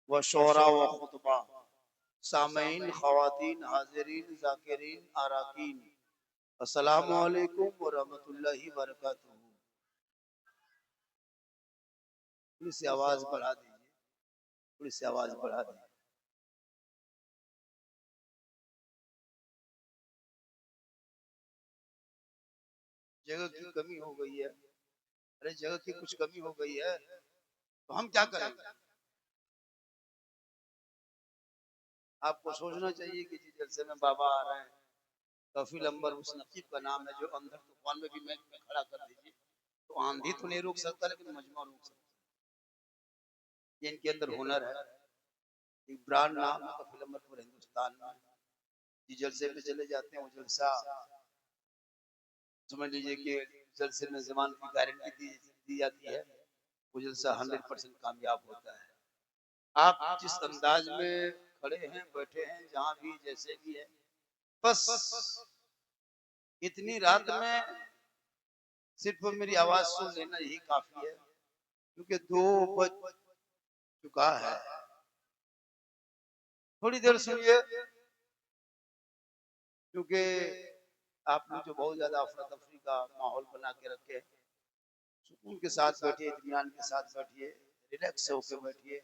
व शोरा व खुतबा, सामीन, ख़वातीन, हाज़िरीन, ज़ाकिरीन, आराकीन, अस्सलामु अलैकुम व रहमतुल्लाहि व बरकातुहू। थोड़ी सी आवाज बढ़ा दीजिए, थोड़ी सी आवाज बढ़ा दीजिए। जगह की कमी हो गई है। अरे जगह की कुछ कमी हो गई है तो हम क्या करेंगे? आपको सोचना चाहिए कि जिस जलसे में बाबा आ रहे हैं, कफील अंबर उस नकीब का नाम है जो अंदर तूफान में भी मैं खड़ा कर दीजिए तो आंधी तो नहीं रोक सकता, लेकिन मजमा रोक सकता है। ये इनके अंदर हुनर है। एक ब्रांड नाम है कफील अंबर पूरे हिंदुस्तान में। जिस जलसे पे चले जाते हैं वो जलसा समझ लीजिए कि जलसे में ज़मान की गारंटी दी जाती है। वो जलसा 100% कामयाब होता है। आप जिस अंदाज में खड़े हैं, बैठे हैं, जहां भी जैसे भी है, बस इतनी रात में सिर्फ मेरी आवाज सुन लेना यही काफी है, क्योंकि 2 बज चुका है। थोड़ी देर सुनिए, क्योंकि आप लोग जो बहुत ज्यादा अफरा तफरी का माहौल बना के रखे, सुकून के साथ बैठिए, इत्मीनान के साथ बैठिए, रिलैक्स होकर बैठिए,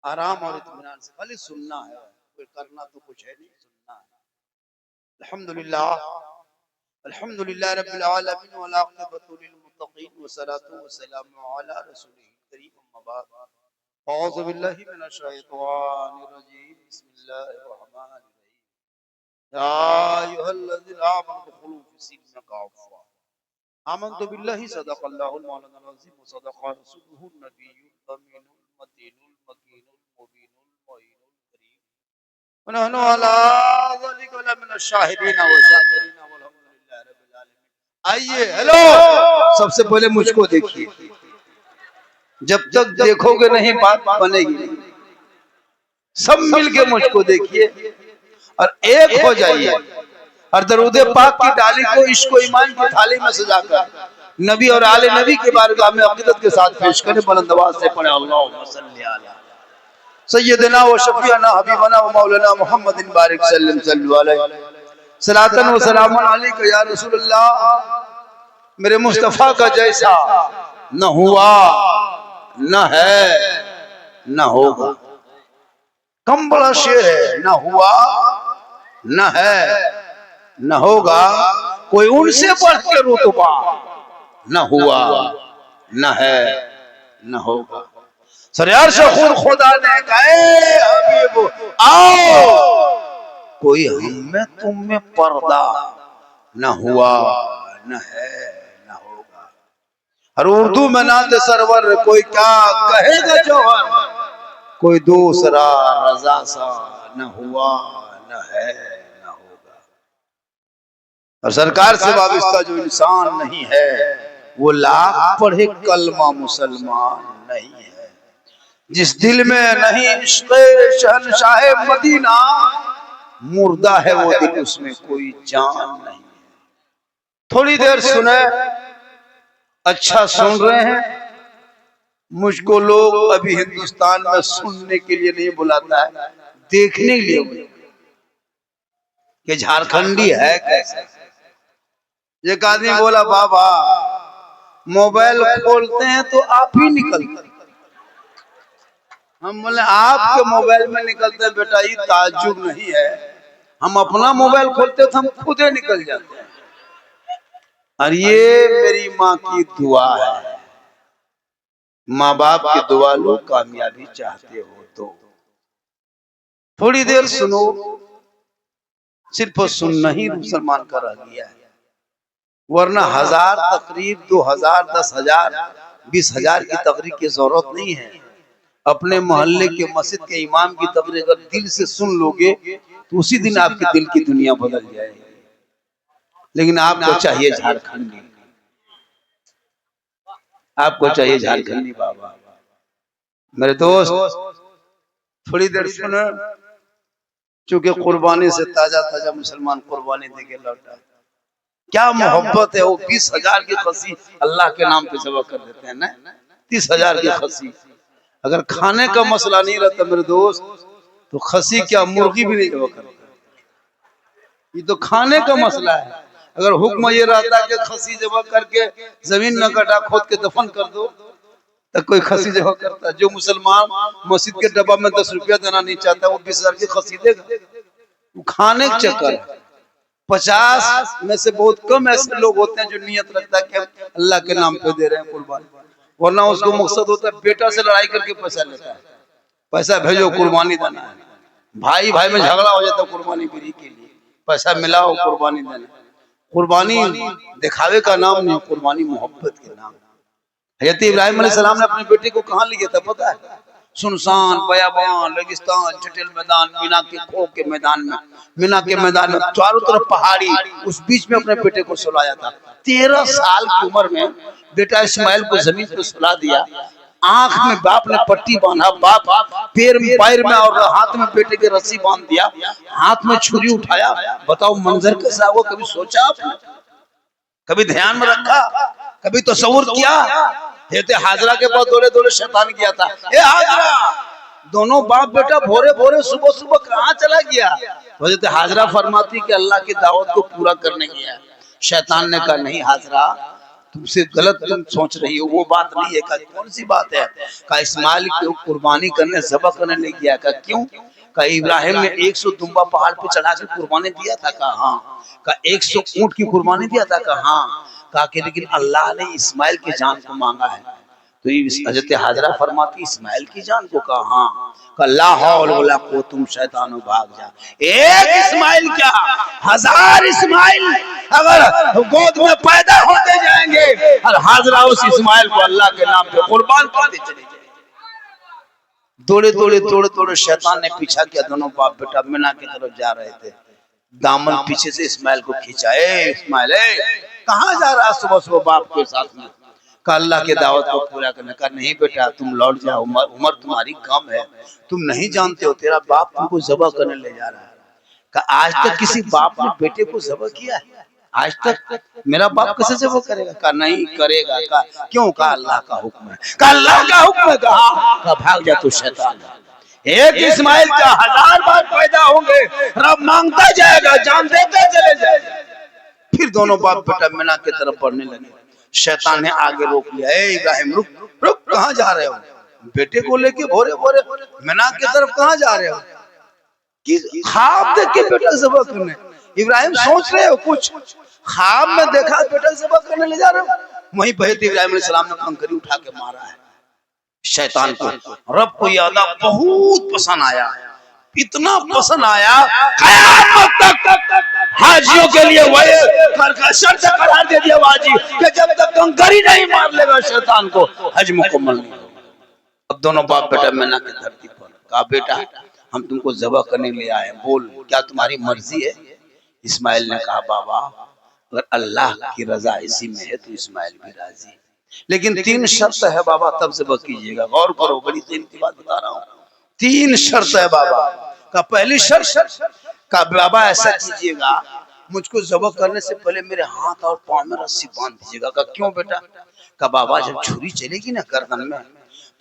आराम और इत्मीनान से खाली सुनना है। कोई करना तो कुछ है नहीं, सुनना है। अल्हम्दुलिल्लाह अल्हम्दुलिल्लाह रब्बिल आलमीन व आक़िबतु लिल मुत्तक़ीन व सलातु व सलामु अला रसूलिल करीम, अम्मा बाद। औज़ु बिल्लाहि मिनश शैतानिर रजीम, बिस्मिल्लाहिर रहमानिर रहीम। या अय्युहल्लज़ीना आमनु दुखुलू फ़िस्सिल्मि काफ़्फ़ा। आमन्तु बिल्लाहि सदक़ल्लाहुल मौलानाल अज़ीम व सदक़ा रसूलुहुन नबियुल अमीनुल मतीनुल मकीनुल मुबीनुल मुइनुल करीम। व नहनु अला ज़ालिका लमिनश शाहिदीन व शाकिरीन वल्हम्दुलिल्लाहि रब्बिल आलमीन। आइए, हेलो, सबसे पहले मुझको देखिए। जब तक देखोगे नहीं बात बनेगी नहीं। सब मिलके मुझको देखिए और एक हो जाइए और दरूद पाक की डाली को इश्क ईमान की थाली में सजाकर नबी और आले नबी के बारगाह में अक़ीदत के साथ पेश करें। बुलंद आवाज से पढ़े अल्लाहुम्मा सल्ली अला सय्यदना व शफीअना हबीबना व मौलाना मुहम्मदिन बारिक सल्लल्लाहु अलैहि सलातन व सलामुन अलैका या रसूलल्लाह। मेरे मुस्तफा का जैसा न हुआ, न है, न होगा। कम बड़ा शेर है, न हुआ, न है, न होगा। कोई उनसे बढ़ के रुतबा न हुआ, न है, न होगा। सरयार से खुद खुदा ने कहा, हबीब आओ, कोई हम में तुम में पर्दा न हुआ, न है, न होगा। और उर्दू में नात सरवर कोई क्या कहेगा जौहर, कोई दूसरा रजा सा न हुआ, न है, न होगा। और सरकार से वाबस्ता जो इंसान नहीं है वो लाख पढ़े कलमा मुसलमान नहीं है। जिस दिल में नहीं इश्क़ शहंशाह मदीना, मुर्दा है वो दिल, उसमें कोई जान नहीं है। थोड़ी देर सुने, अच्छा सुन रहे हैं। मुझको लोग अभी हिंदुस्तान में सुनने के लिए नहीं बुलाता है, देखने के लिए कि झारखंडी है कैसे। एक आदमी बोला, बाबा मोबाइल खोलते हैं तो आप ही निकलते। हम बोले आपके मोबाइल में निकलते हैं बेटा, ये ताज्जुब नहीं है। हम अपना मोबाइल खोलते तो हम खुद ही निकल जाते हैं। और ये मेरी माँ की दुआ है। माँ बाप की दुआ लो, कामयाबी चाहते हो तो थोड़ी देर सुनो। सिर्फ सुनना ही मुसलमान का रह गया है, वरना 1000 तकरीर, 2000, 10,000, 20,000 की तकरीर की जरूरत नहीं है। अपने मोहल्ले के मस्जिद के इमाम की तकरीर अगर दिल से सुन लोगे तो उसी दिन आपके दिल की दुनिया बदल जाएगी। लेकिन आपको चाहिए झारखंडी, आपको चाहिए झारखंडी। बाबा मेरे दोस्त थोड़ी देर सुनो, चूंकि कुर्बानी से ताजा ताजा मुसलमान कुर्बानी देके लौटा। क्या मोहब्बत है। वो 20,000 की खसी अल्लाह के नाम पे जबा कर देते हैं ना, 30,000 की खसी। अगर खाने का मसला नहीं रहता मेरे दोस्त तो खसी क्या मुर्गी भी नहीं जबा करता। ये तो खाने का मसला है। अगर हुक्म ये रहता कि खसी जबा करके जमीन में गड्ढा खोद के दफन कर दो तो कोई खसी जबा करता। जो मुसलमान मस्जिद के डब्बा में 10 रुपया देना नहीं चाहता वो 20,000 की खसी देगा। वो खाने के चक्कर 50 में से बहुत कम ऐसे लोग होते हैं जो नियत रखता है कि अल्लाह के नाम पे दे रहे हैं कुर्बानी, वरना उसको मकसद होता है बेटा से लड़ाई करके पैसा लेता है। पैसा भेजो कुर्बानी देना है, भाई भाई में झगड़ा हो जाता है कुर्बानी बिरी के लिए, पैसा मिलाओ कुर्बानी देना। कुर्बानी दिखावे का नाम नहीं, कुर्बानी मोहब्बत के नाम। हज़रत इब्राहिम अलैहिस्सलाम ने अपने बेटे को कहाँ लिया था पता है? सुनसान बयाबान रेगिस्तान जटिल मैदान, मीना के खो के मैदान में, मीना के मैदान में चारों तरफ पहाड़ी, उस बीच में अपने बेटे को सुलाया था। 13 साल की उम्र में बेटा इस्माइल को जमीन पे सुला दिया। आंख में बाप ने पट्टी बांधा, बाप पैर में और हाथ में बेटे के रस्सी बांध दिया, हाथ में छुरी उठाया। बताओ मंजर कैसा हुआ? कभी सोचा आपने? कभी ध्यान में रखा? कभी तसव्वुर किया? कहते हाजरा के पास दौड़े दौड़े शैतान किया था। ए हाजरा, दोनों बाप बेटा भोरे भोरे सुबह सुबह कहाँ चला गया? तो हाजरा फरमाती कि अल्लाह की दावत को पूरा करने गया। शैतान ने कहा नहीं हाजरा, तुमसे गलत तुम सोच रही हो, वो बात नहीं है। कहा कौन सी बात है? कहा इस्माइल को कुर्बानी करने ज़बह करने ले गया। कहा क्यों? कहा इब्राहिम ने 100 दुम्बा पहाड़ पे चढ़ा के कुर्बानी दिया था। कहा हाँ। कहा 100 ऊंट की कुर्बानी दिया था। कहा हाँ। कहा कि लेकिन अल्लाह ने इस्माइल की जान को मांगा है। तो हज़रत हाजरा फरमाती इस्माइल की जान को? कहा हाँ। कहा ला हौल वला कुव्वत, तुम शैतानो भाग जा। एक इस्माइल क्या 1000 इस्माइल अगर गोद में पैदा होते जाएंगे और हाजरा उस इस्माइल को अल्लाह के नाम पे कुर्बान करते चले जाएंगे। दौड़े दौड़े शैतान ने पीछा किया। दोनों बाप बेटा मीना की तरफ जा रहे थे। दामन पीछे से इस्माइल को खींचा। ए इस्माइल, कहाँ जा रहा सुबह सुबह बाप के साथ में? कहा अल्लाह के दावत को पूरा करने। का नहीं बेटा तुम लौट जाओ, उम्र तुम्हारी कम है, तुम नहीं जानते हो, तेरा बाप तुमको ज़बह करने ले जा रहा है। कहा आज तक किसी बाप ने बेटे को ज़बह किया है? आज तक मेरा बाप कैसे ज़बह करेगा? कहा नहीं करेगा। कहा क्यों? कहा अल्लाह का हुक्म है। कहा अल्लाह का हुक्म है। कहा भाग जा तू शैतान। एक इस्माइल का 1000 बार पैदा होंगे, रब मांगता जाएगा, जान देते चले जाएगा। फिर दोनों बाप बेटा मीना की तरफ बढ़ने लगे। शैतान ने आगे रोक लिया। ए इब्राहिम रुक रुक, कहाँ जा रहे हो? बेटे को लेके भोरे भोरे मीना की तरफ कहाँ जा रहे हो? कि ख्वाब देख के बेटा ज़बह करने? इब्राहिम सोच रहे हो कुछ? ख्वाब में देखा बेटा ज़बह करने ले जा रहे हो? वहीं पर इब्राहिम अलैहिस्सलाम ने कंकरी उठा के मारा है शैतान को। रब को ये अदा बहुत पसंद आया, इतना पसंद आया क़यामत तक हाजियों के लिए वही शर्त करार दे दिया वाजी कि जब तक कंकरी नहीं मार लेगा शैतान को हज मुकम्मल नहीं होगा। अब दोनों बाप बेटा मीना की धरती पर कहा बेटा हम तुमको ज़बह करने ले आए, बोल क्या तुम्हारी मर्जी है? इस्माइल ने कहा बाबा अगर अल्लाह की रजा इसी में है तो इस्माइल भी राजी, लेकिन 3 शर्त है बाबा, तब ज़बह कीजिएगा। गौर करो, बड़ी कीमती बात बता रहा हूँ। 3 शर्त है बाबा। का पहली शर्त का बाबा ऐसा कीजिएगा मुझको ज़बह करने से पहले मेरे हाथ और पांव में रस्सी बांध दीजिएगा। का क्यों बेटा? का बाबा जब छुरी चलेगी ना गर्दन में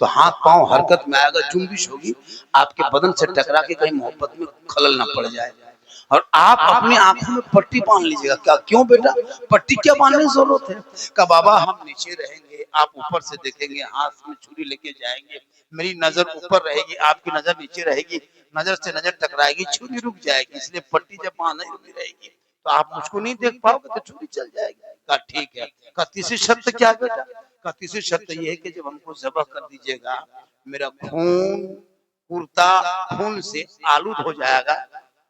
तो हाथ पांव हरकत में आएगा, जुम्बिश होगी, आपके बदन से टकरा के कहीं मोहब्बत में खलल ना पड़ जाए। और आप अपनी आंखों में पट्टी बांध लीजिएगा। क्या क्यों बेटा? पट्टी क्या बांधने की जरूरत है? का बाबा हम नीचे रहेंगे, आप ऊपर से देखेंगे, हाथ में छुरी लेके जाएंगे, मेरी नजर ऊपर रहेगी, आपकी नजर नीचे रहेगी, नजर से नजर टकराएगी, छुरी रुक जाएगी, इसलिए पट्टी जब बांधी रुकी रहेगी तो आप मुझको नहीं देख पाओगे तो छुरी चल जाएगी। कहा ठीक है। का तीसरी शर्त क्या बेटा? का तीसरी शर्त ये है कि जब हमको ज़बह कर दीजिएगा मेरा खून कुर्ता खून से आलूद हो जाएगा,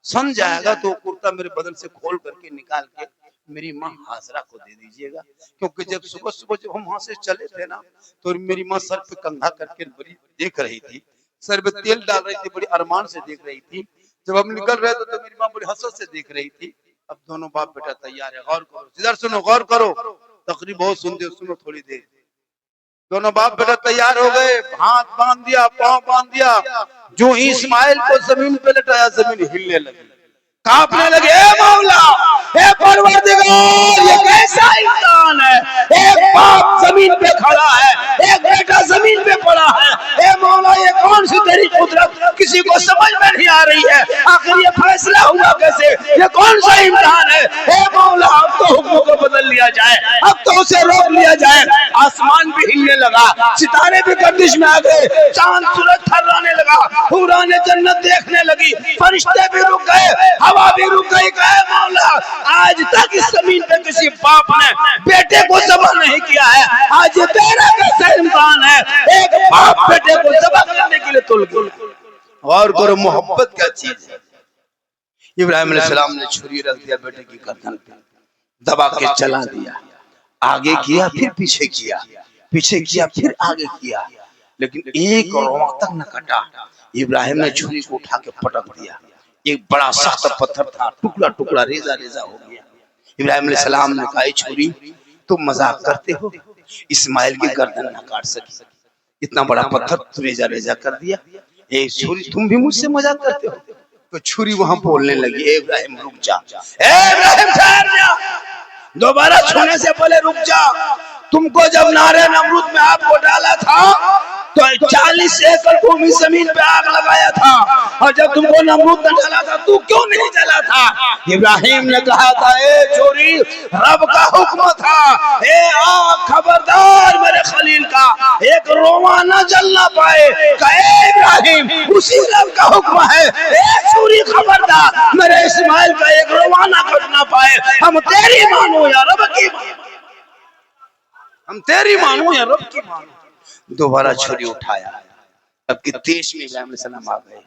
सन जाएगा, तो कुर्ता मेरे बदन से खोल करके निकाल के मेरी माँ हाजरा को दे दीजिएगा। क्योंकि जब सुबह सुबह जब हम वहां से चले थे ना तो मेरी माँ सर पे कंधा करके बड़ी देख रही थी, सर पे तेल डाल रही थी, बड़ी अरमान से देख रही थी। जब हम निकल रहे थे तो मेरी माँ बड़ी हसरत से देख रही थी। अब दोनों बाप बेटा तैयार है, गौर करो, इधर सुनो, गौर करो, तकरीर बहुत सुनते हो, सुनो थोड़ी देर। दोनों बाप बेटा तैयार हो गए, हाथ बांध दिया, पांव बांध दिया। जो ही इस्माइल को जमीन पे लटाया जमीन हिलने लगी। कांपने लगे, ए मौला, ए परवरदिगार, ये कैसा इंसान है? एक बाप जमीन पे खड़ा है, एक बेटा जमीन पे पड़ा है। ए मौला, ये कौन सी तेरी कुदरत किसी को समझ में नहीं आ रही है। आखिर ये फैसला हुआ कैसे? ये कौन सा इम्तिहान है? ए मौला, अब तो हुक्म को बदल लिया जाए, अब तो उसे रोक लिया जाए। आसमान भी हिलने लगा, सितारे भी गर्दिश में आ गए, चांद सूरज थर्राने लगा, हुराने जन्नत देखने लगी, फरिश्ते भी रुक गए, हवा भी रुक गई। कहे मौला, आज तक इस जमीन पे किसी बाप ने बेटे को ज़बह नहीं किया है, आज ये तेरा कैसा इम्तिहान है? एक बाप बेटे को ज़बह करने के लिए तुल गया। और करो, मोहब्बत क्या चीज है। इब्राहिम अलैहिस्सलाम ने छुरी रख दिया बेटे की गर्दन पे, दबा के चला दिया। आगे किया, फिर पीछे किया, पीछे किया, फिर आगे किया, लेकिन एक रोआ तक न कटा। इब्राहिम ने छुरी को उठा के पटक दिया। एक बड़ा सख्त पत्थर था, टुकड़ा टुकड़ा, रेजा रेजा हो गया। इब्राहिम अलैहिस्सलाम ने कहा, छुरी तुम मजाक करते हो, इस्माइल की गर्दन न काट सकी, इतना बड़ा पत्थर तू रेजा रेजा कर दिया। ए छुरी, तुम भी मुझसे मजाक करते हो? तो छुरी वहां बोलने लगी, ए इब्राहिम रुक जा, ए इब्राहिम ठहर जा, दोबारा छूने से पहले रुक जा। तुमको जब नारे नमरूद में आग को डाला था तो 40 एकड़ भूमि जमीन पे आग लगाया था, और जब तुमको नमरूद ने डाला था तू क्यों नहीं जला था? इब्राहिम ने कहा था, ए छोरी, रब का हुक्म था, ए आग खबरदार मेरे खलील का एक रोमा न जलना पाए। कहे इब्राहिम, उसी रब का हुक्म है, ए छोरी खबरदार मेरे इस्माइल का एक रोमा न कटना पाए। हम तेरी मानो या रब की, हम तेरी मानो या रब की मानो। दोबारा छुरी उठाया, अब की तेज में इब्राहिम अलैहिस्सलाम आ गए,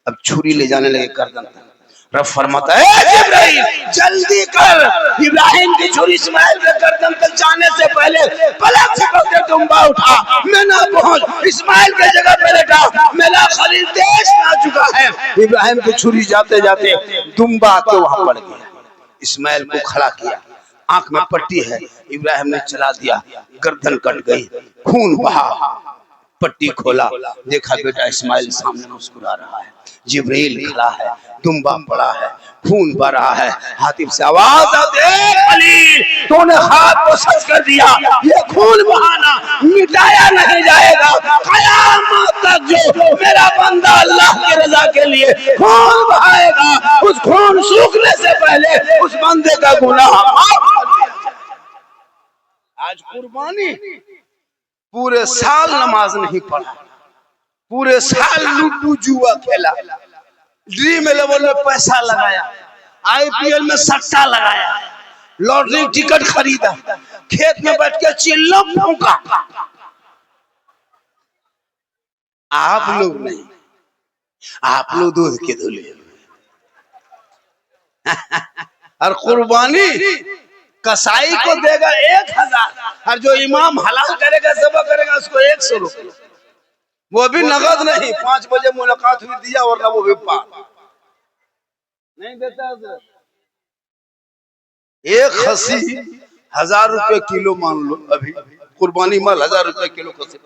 अब छुरी ले जाने लगे गर्दन तक। रब फरमाता है, जिब्राइल जल्दी कर। इब्राहिम की छुरी इस्माइल के गर्दन तक जाने से पहले पलक झपकते दुम्बा उठा, मैं ना पहुंच, इस्माइल के जगह पे लेटा, मेरा खलील देश में आ चुका है। इब्राहिम की छुरी जाते जाते दुम्बा के वहां पड़ गया, इस्माइल को खड़ा किया, आंख में पट्टी है, इब्राहिम ने चला दिया, गर्दन कट गई, खून बहा, पट्टी खोला, देखा बेटा इस्माइल सामने मुस्कुरा रहा है, जिब्रील खड़ा है, दुम्बा पड़ा है, खून बह रहा है। हातिफ से आवाज आती है, खलील तूने हाथ को सच कर दिया, ये खून बहाना मिटाया नहीं जाएगा, क़यामत तक जो मेरा बंदा अल्लाह की रजा के लिए खून बहाएगा, उस खून सूखने से पहले उस बंदे का गुनाह माफ कर दिया। आज कुर्बानी, पूरे साल नमाज नहीं पढ़ा, पूरे साल लूडू जुआ खेला, ड्रीम 11 में पैसा लगाया, आईपीएल में सट्टा लगाया, लॉटरी टिकट खरीदा, खेत में बैठ के चिल्ला फूंका। आप लोग नहीं, आप लोग दूध के धुले। और कुर्बानी कसाई को देगा 1000, और जो इमाम हलाल करेगा, ज़बह करेगा, उसको 100 रुपये, वो भी नगद नहीं। 5 बजे मुलाकात हुई, दिया, वरना वो भी पार नहीं देता। एक खसी 1000 रुपए किलो मान लो, अभी कुर्बानी माल 1000 रुपए किलो खसी,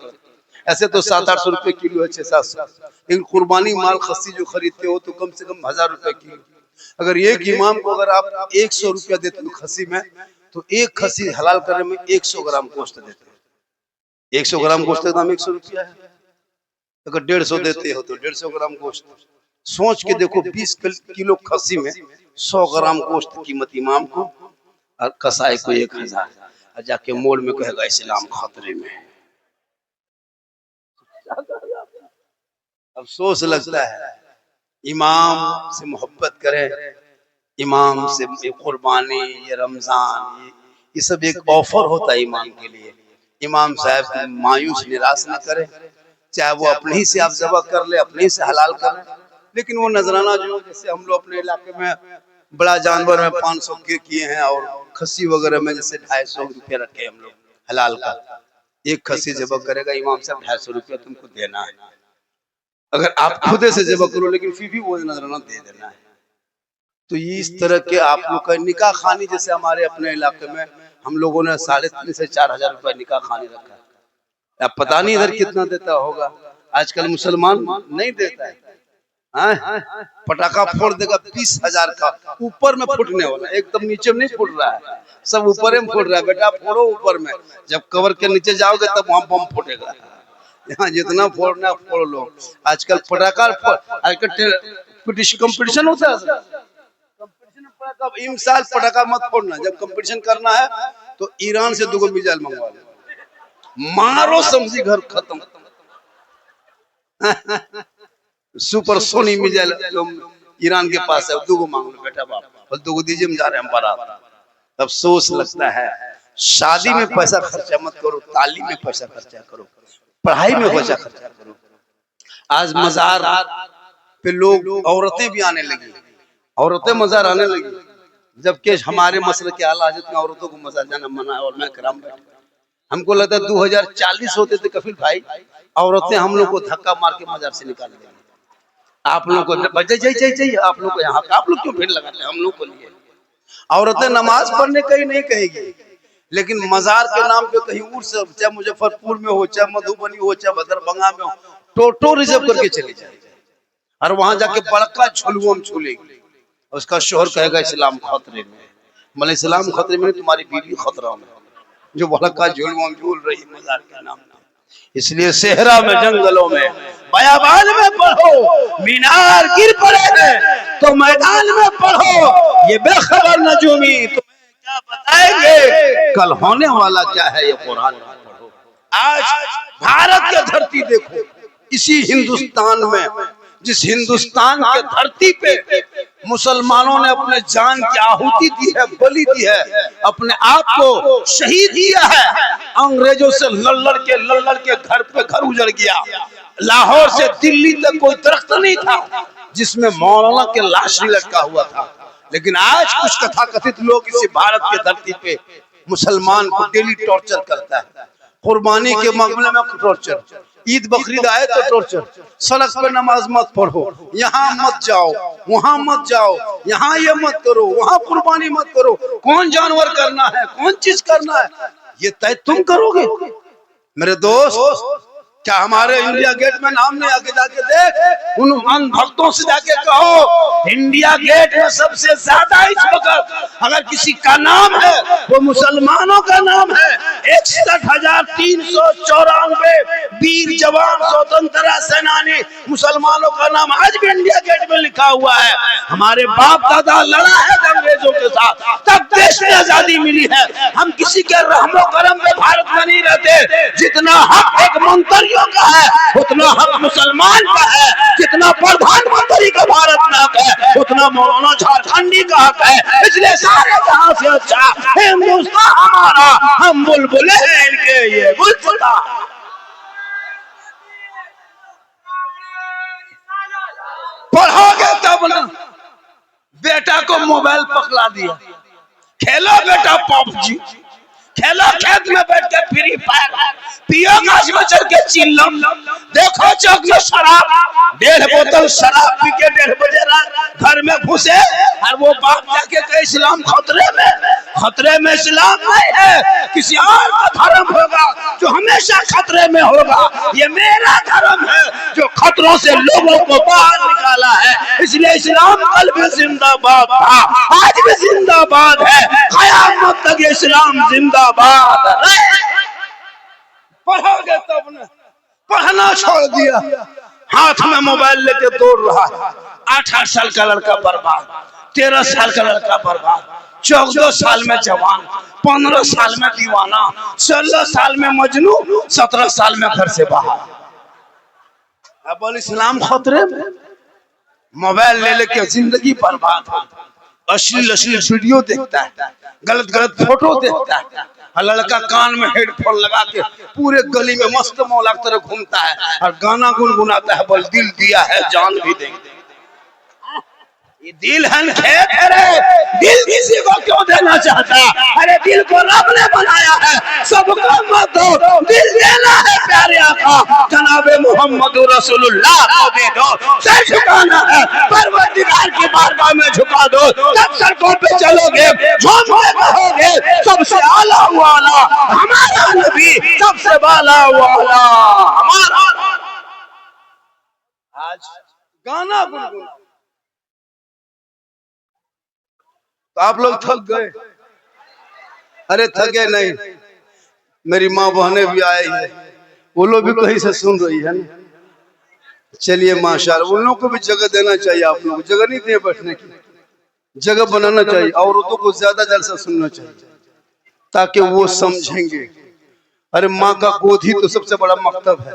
ऐसे तो 700-800 रुपए किलो है, 600-700, लेकिन कुर्बानी माल खसी जो खरीदते हो तो कम से कम 1000 रुपए किलो। अगर एक इमाम को अगर आप 100 रुपया देते हो खसी में, तो एक खसी हलाल करने में 100 ग्राम गोश्त देते हो। 100 ग्राम गोश्त का दाम 100 रुपया है। अगर 150 देते हो तो 150 ग्राम गोश्त। सोच के देखो, 20 किलो खसी में 100 ग्राम गोश्त कीमत इमाम को, और कसाई को 1000, और जाके मोड़ में कहेगा इस्लाम खतरे में। अफसोस लगता है। इमाम से मोहब्बत करें, इमाम से कुर्बानी, ये रमजान, ये सब एक ऑफर होता है इमाम के लिए। इमाम साहब मायूस निराश न करें, चाहे वो अपने ही से आप ज़बह कर ले, अपने ही से हलाल कर ले, लेकिन वो नजराना जो, जैसे हम लोग अपने इलाके में बड़ा जानवर में 500 के किए हैं, और खस्सी वगैरह में जैसे 250 रुपये रखे हम लोग हलाल का। एक खस्सी ज़बह करेगा इमाम साहब, 250 रुपया तुमको देना है। अगर आप खुद से ज़बह करो, लेकिन फिर भी वो नजराना दे देना है। तो ये इस तरह के आप लोग का निकाह खानी, जैसे हमारे अपने इलाके में हम लोगों ने 3,500 से 4,000 रुपए निकाह खानी रखा है। अब पता नहीं इधर कितना देता होगा, आजकल मुसलमान नहीं देता है। पटाखा फोड़ देगा 20,000 का, ऊपर में फूटने वाला, एकदम नीचे में नहीं फूट रहा है, सब ऊपर में फूट रहा है। बेटा फोड़ो ऊपर में, जब कवर के नीचे जाओगे तब वहां बम फूटेगा। यहाँ जितना फोड़ना फोड़ लो। आजकल पटाखा आजकल कंपटीशन होता है, कंपटीशन इन साल पटाखा मत फोड़ना, जब कंपटीशन करना है तो ईरान से 2 मिसाइल मंगवा लो, मारो समझी घर खत्म। सुपर सोनी मिसाइल जो ईरान के पास है 2 मांग लो बेटा बाप, और 2 दीजिए, हम जा रहे हैं बारात। तब सोच लगता है शादी में पैसा खर्चा मत करो, तालीम में पैसा खर्चा करो, पढ़ाई में पैसा खर्चा करो। आज मजार पे लोग, औरतें भी आने लगी, औरतें मजार आने लगी, जबकि हमारे मसले के आला हज़रत में औरतों को मजार जाना मना है। और मैं कराम बैठा, हमको लगता है 2040 होते थे कफिल भाई, औरतें हम लोग को धक्का मार के मजार से निकाल देंगे। आप लोग को चाहिए, आप लोग को यहाँ, आप लोग क्यों भीड़ लगाते हैं हम लोग को लिए। औरतें नमाज पढ़ने कहीं नहीं कहेगी, लेकिन मजार के नाम पे कहीं उड़ से, चाहे मुजफ्फरपुर में हो, चाहे मधुबनी हो, चाहे भदरभंगा में हो, टोटो रिजर्व करके चले जाए, और वहां जाके बड़का झुलुआ झूलेगी। उसका शोहर कहेगा इस्लाम खतरे में, मतलब इस्लाम खतरे में, तुम्हारी बीवी खतरा में, जो बड़का झुलुआ झूल रही मजार के नाम। इसलिए सेहरा में, जंगलों में, बयाबान में पढ़ो, मीनार गिर पड़े हैं तो मैदान में पढ़ो। ये बेखबर नजूमी तुम्हें क्या बताएंगे, कल होने वाला क्या है, ये कुरान में पढ़ो। आज भारत की धरती देखो, इसी हिंदुस्तान में, जिस हिंदुस्तान के धरती पे मुसलमानों ने अपने जान की आहुति दी है, बलि दी है, अपने आप को शहीद किया है। अंग्रेजों से लड़ के घर पे घर उजड़ गया। लाहौर से दिल्ली तक कोई दरख्त नहीं था जिसमें मौलाना के लाश नहीं लटका हुआ था। लेकिन आज कुछ तथाकथित लोग इसी भारत के धरती पे मुसलमान को डेली टॉर्चर करता है। कुर्बानी के मामले में टॉर्चर, ईद बकरीद आए तो टॉर्चर, सड़क पर नमाज मत पढ़ो, यहाँ मत जाओ, वहां मत जाओ, यहाँ ये मत करो, वहां कुर्बानी मत करो। कौन जानवर करना है, कौन चीज करना है, ये तय तुम करोगे। मेरे दोस्त, क्या हमारे इंडिया गेट में नाम नहीं? आगे जाके देख, उन भक्तों से जाके कहो, इंडिया गेट में सबसे ज्यादा इस वक्त अगर किसी का नाम है वो मुसलमानों का नाम है। 61,394 वीर जवान स्वतंत्रता सेनानी मुसलमानों का नाम आज भी इंडिया गेट में लिखा हुआ है। हमारे बाप दादा लड़ा है अंग्रेजों के साथ, तब देश में आजादी मिली है। हम किसी के रहमो करम में भारत में नहीं रहते। जितना हक एक मंत्री का है उतना हक मुसलमान का है, जितना प्रधानमंत्री का भारत में हक है उतना मौलाना झारखंडी का हक है। इसलिए सारे जहां से अच्छा हिंदुस्तान हमारा, हम बुलबुले हैं इनके, ये बुलबुला। पढ़ोगे तब ना। बेटा को मोबाइल पकड़ा दिया, खेलो बेटा पबजी, खेलो खेत में बैठ के फ्री फायर, पियो गाछ में चढ़ के चिल्लम, देखो चौक में शराब, 1.5 बोतल शराब पी के 1.5 बजे रात घर में घुसे, और वो बाप जाके कहे इस्लाम खतरे में इस्लाम नहीं है, किसी और का धर्म होगा जो हमेशा खतरे में होगा। ये मेरा धर्म है जो खतरों से लोगों को बाहर निकाला है। इसलिए इस्लाम कल भी जिंदाबाद था, आज भी जिंदाबाद है, कयामत तक इस्लाम जिंदाबाद है। पढ़ोगे तब न। पढ़ना छोड़ दिया, हाथ में मोबाइल लेके दौड़ रहा है। 8 साल का लड़का बर्बाद, 13 साल का लड़का बर्बाद, 14 साल में जवान, 15 साल में दीवाना, 16 साल में मजनू, 17 साल में घर से बाहर। अब बोल इस्लाम खतरे में। मोबाइल ले लेके जिंदगी बर्बाद है, अश्लील वीडियो देखता है, गलत फोटो देखता है। लड़का कान में हेडफोन लगा के पूरे गली में मस्त मौला की तरह घूमता है और गाना गुनगुनाता है, बोल दिल दिया है जान भी देंगे। ये दिल है खेत है रे, दिल किसी को क्यों देना चाहता? अरे दिल को रब ने बनाया है, सबको मत दो, दिल देना है प्यारे आका जनाबे मोहम्मद रसूलुल्लाह को दे दो। सर झुकाना है परवरदिगार की बारगाह में झुका दो, तब सड़कों पे चलोगे, झूम के कहोगे सबसे आला वाला हमारा नबी, सबसे वाला वाला हमारा। आज गाना गुनगुना। तो आप लोग थक गए? अरे थके नहीं, मेरी माँ बहनें भी आई है, वो लोग भी कहीं से सुन रही है ना। चलिए माशाल्लाह, उन लोगों को भी जगह देना चाहिए। आप लोग जगह नहीं दिए बैठने की, जगह बनाना चाहिए। औरतों को ज्यादा जलसा सुनना चाहिए ताकि वो समझेंगे। अरे माँ का गोद ही तो सबसे बड़ा मकतब है।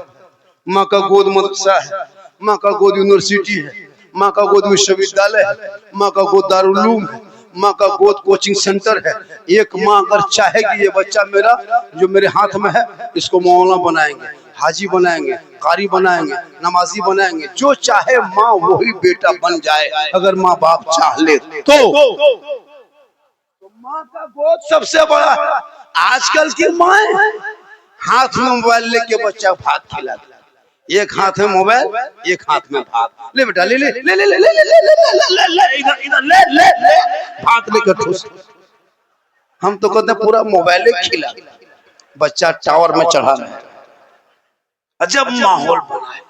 माँ का गोद मदरसा है, माँ का गोद यूनिवर्सिटी है, माँ का गोद विश्वविद्यालय है, माँ का गोद दारुल उलूम है, माँ का गोद कोचिंग सेंटर है। एक माँ अगर चाहेगी ये बच्चा मेरा जो मेरे हाथ में है, इसको मौलाना बनाएंगे, हाजी बनाएंगे, कारी बनाएंगे, नमाजी बनाएंगे। जो चाहे माँ वही बेटा बन जाए, अगर माँ बाप चाह ले तो माँ का गोद सबसे बड़ा। आजकल की माँ हाथ में मोबाइल लेके बच्चा भात खिलाती, एक हाथ में मोबाइल, एक हाथ में भात। ले बेटा ले ले ले ले ले ले ले ले ले इधर इधर ले ले ले भात लेकर ठूस। हम तो कहते पूरा मोबाइल खिला, बच्चा टावर में चढ़ा रहा है। अजब माहौल बना है।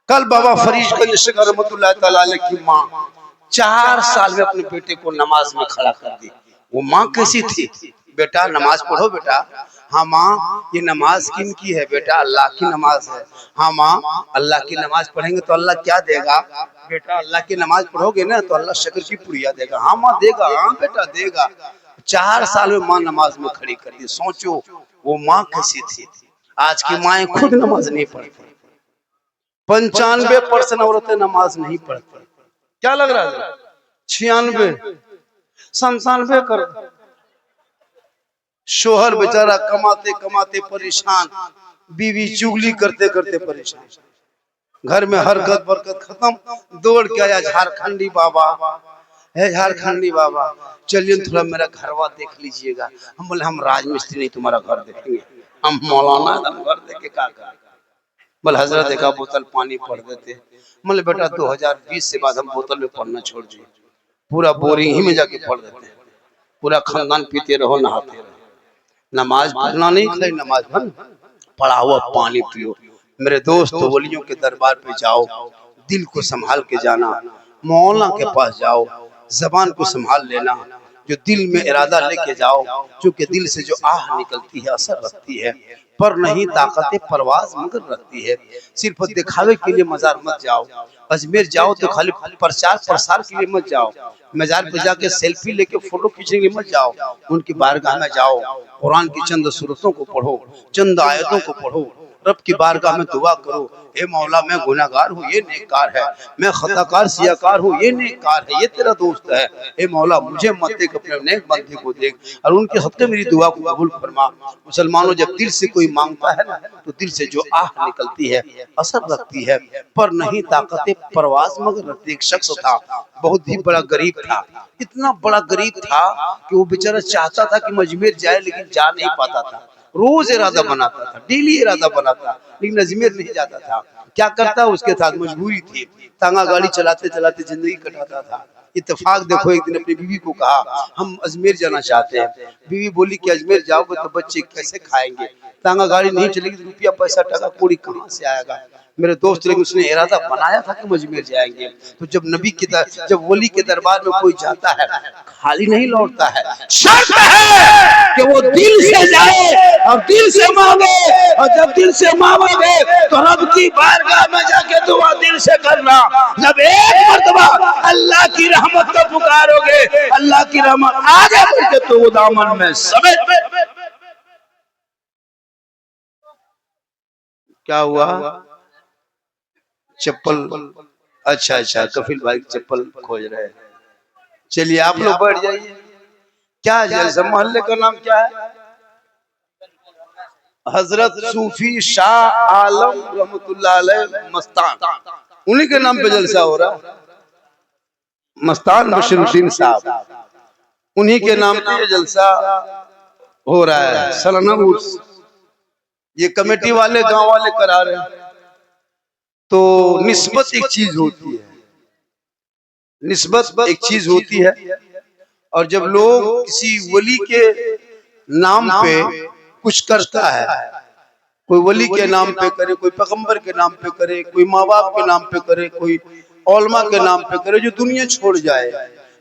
कल बाबा फरीदगंज से रहमतुल्लाह तआला अलैह की माँ 4 साल में अपने बेटे को नमाज में खड़ा कर दी। वो माँ कैसी थी? बेटा नमाज पढ़ो बेटा। हाँ माँ, ये नमाज किन की है? बेटा अल्लाह की नमाज है। हाँ माँ, अल्लाह की नमाज पढ़ेंगे तो अल्लाह क्या देगा? बेटा अल्लाह की नमाज पढ़ोगे ना तो अल्लाह शक्र की पुरिया देगा। हाँ माँ देगा, हाँ बेटा देगा। 4 साल में माँ नमाज में खड़ी कर दी। सोचो वो माँ कैसी थी। आज की माएँ खुद नमाज नहीं पढ़ती। 95% औरतें नमाज नहीं पढ़ती। क्या लग रहा है? 96 97 कर। शोहर बेचारा कमाते कमाते परेशान, बीवी चुगली करते करते परेशान, घर में हरकत बरकत खत्म। दौड़ के आया झारखंडी बाबा, है झारखंडी बाबा चलिए थोड़ा मेरा घरवा देख लीजिएगा। हम बोले हम राजमिस्त्री नहीं तुम्हारा घर देखेंगे, हम मौलाना हम घर देखे क्या करें? बोले हजरत देखा बोतल पानी पढ़ देते। बोले बेटा 2020 से बाद हम बोतल में पढ़ना छोड़ दिए, पूरा बोरिंग ही में जाके पढ़ देते। पूरा खानदान पीते रहो नहाते रहो, नमाज पढ़ना नहीं खाली नमाज पढ़ा हुआ पानी पियो। मेरे दोस्त वलियों के दरबार पे जाओ, दिल को संभाल के जाना। मौलाना के पास जाओ, जबान को संभाल लेना। जो दिल में इरादा लेके जाओ, क्योंकि दिल से जो आह निकलती है असर रखती है, पर नहीं ताकत परवाज मगर रखती है। सिर्फ दिखावे के लिए मजार मत जाओ। अजमेर जाओ तो खाली प्रचार प्रसार के लिए मत जाओ। मजार पे जाके सेल्फी लेके फोटो खींचने के लिए मत जाओ। उनकी बारगाह में जाओ, कुरान की चंद सूरतों को पढ़ो, चंद आयतों को पढ़ो, रब की बारगाह में दुआ करो, हे मौला मैं गुनाहगार हूँ, ये नेककार है। मैं खताकार सियाकार हूँ, ये नेककार है, ये तेरा दोस्त है। हे मौला मुझे मत देख, अपने नेक बंदे को देख और उनके सदके मेरी दुआ को कबूल फरमा। मुसलमानों जब दिल से कोई मांगता है ना तो दिल से जो आह निकलती है असर रखती है, पर नहीं ताकत परवाज मगर रखती। एक शख्स था, बहुत ही बड़ा गरीब था, इतना बड़ा गरीब था कि वो बेचारा चाहता था कि अजमेर जाए लेकिन जा नहीं पाता था। रोज इरादा बनाता था, डेली इरादा बनाता, लेकिन अजमेर नहीं जाता था। क्या करता, उसके साथ मजबूरी थी, तांगा गाड़ी चलाते चलाते जिंदगी कटाता था। इत्तेफाक देखो एक दिन अपनी बीवी को कहा हम अजमेर जाना चाहते हैं। बीवी बोली कि अजमेर जाओगे तो बच्चे कैसे खाएंगे? तांगा गाड़ी नहीं चलेगी तो रुपया पैसा टका कौड़ी कहाँ से आएगा? मेरे दोस्त लेकिन उसने इरादा बनाया था कि अजमेर जाएंगे। तो जब नबी के जब वली के दरबार में कोई जाता है खाली नहीं लौटता है, शर्त है कि वो दिल से जाए और दिल से मांगे। और जब दिल से मांगोगे तो रब की बारगाह में जाके दुआ दिल से करना। जब एक मर्तबा अल्लाह की रहमत को पुकारोगे, अल्लाह की रहमत आगे बढ़ के तो वो दामन में समेट। क्या हुआ? चप्पल, अच्छा कफिल भाई चप्पल खोज रहे हैं। चलिए आप लोग बैठ जाइए। क्या जलसा? मोहल्ले का नाम क्या है? हजरत सूफी शाह आलम रहमतुल्लाह अलैह मस्तान, उन्हीं के नाम पे जलसा हो रहा। मस्तान बशीरुद्दीन साहब, उन्हीं के नाम पे जलसा हो रहा है। सालाना उर्स ये कमेटी वाले गांव वाले करा रहे हैं। तो निस्बत एक चीज होती है, निस्बत एक चीज होती है। और जब लोग किसी वली के नाम पे कुछ करता है, कोई वली के नाम पे करे, कोई पैगंबर के नाम पे करे, कोई माँ बाप के नाम पे करे, कोई ओलमा के नाम पे करे जो दुनिया छोड़ जाए,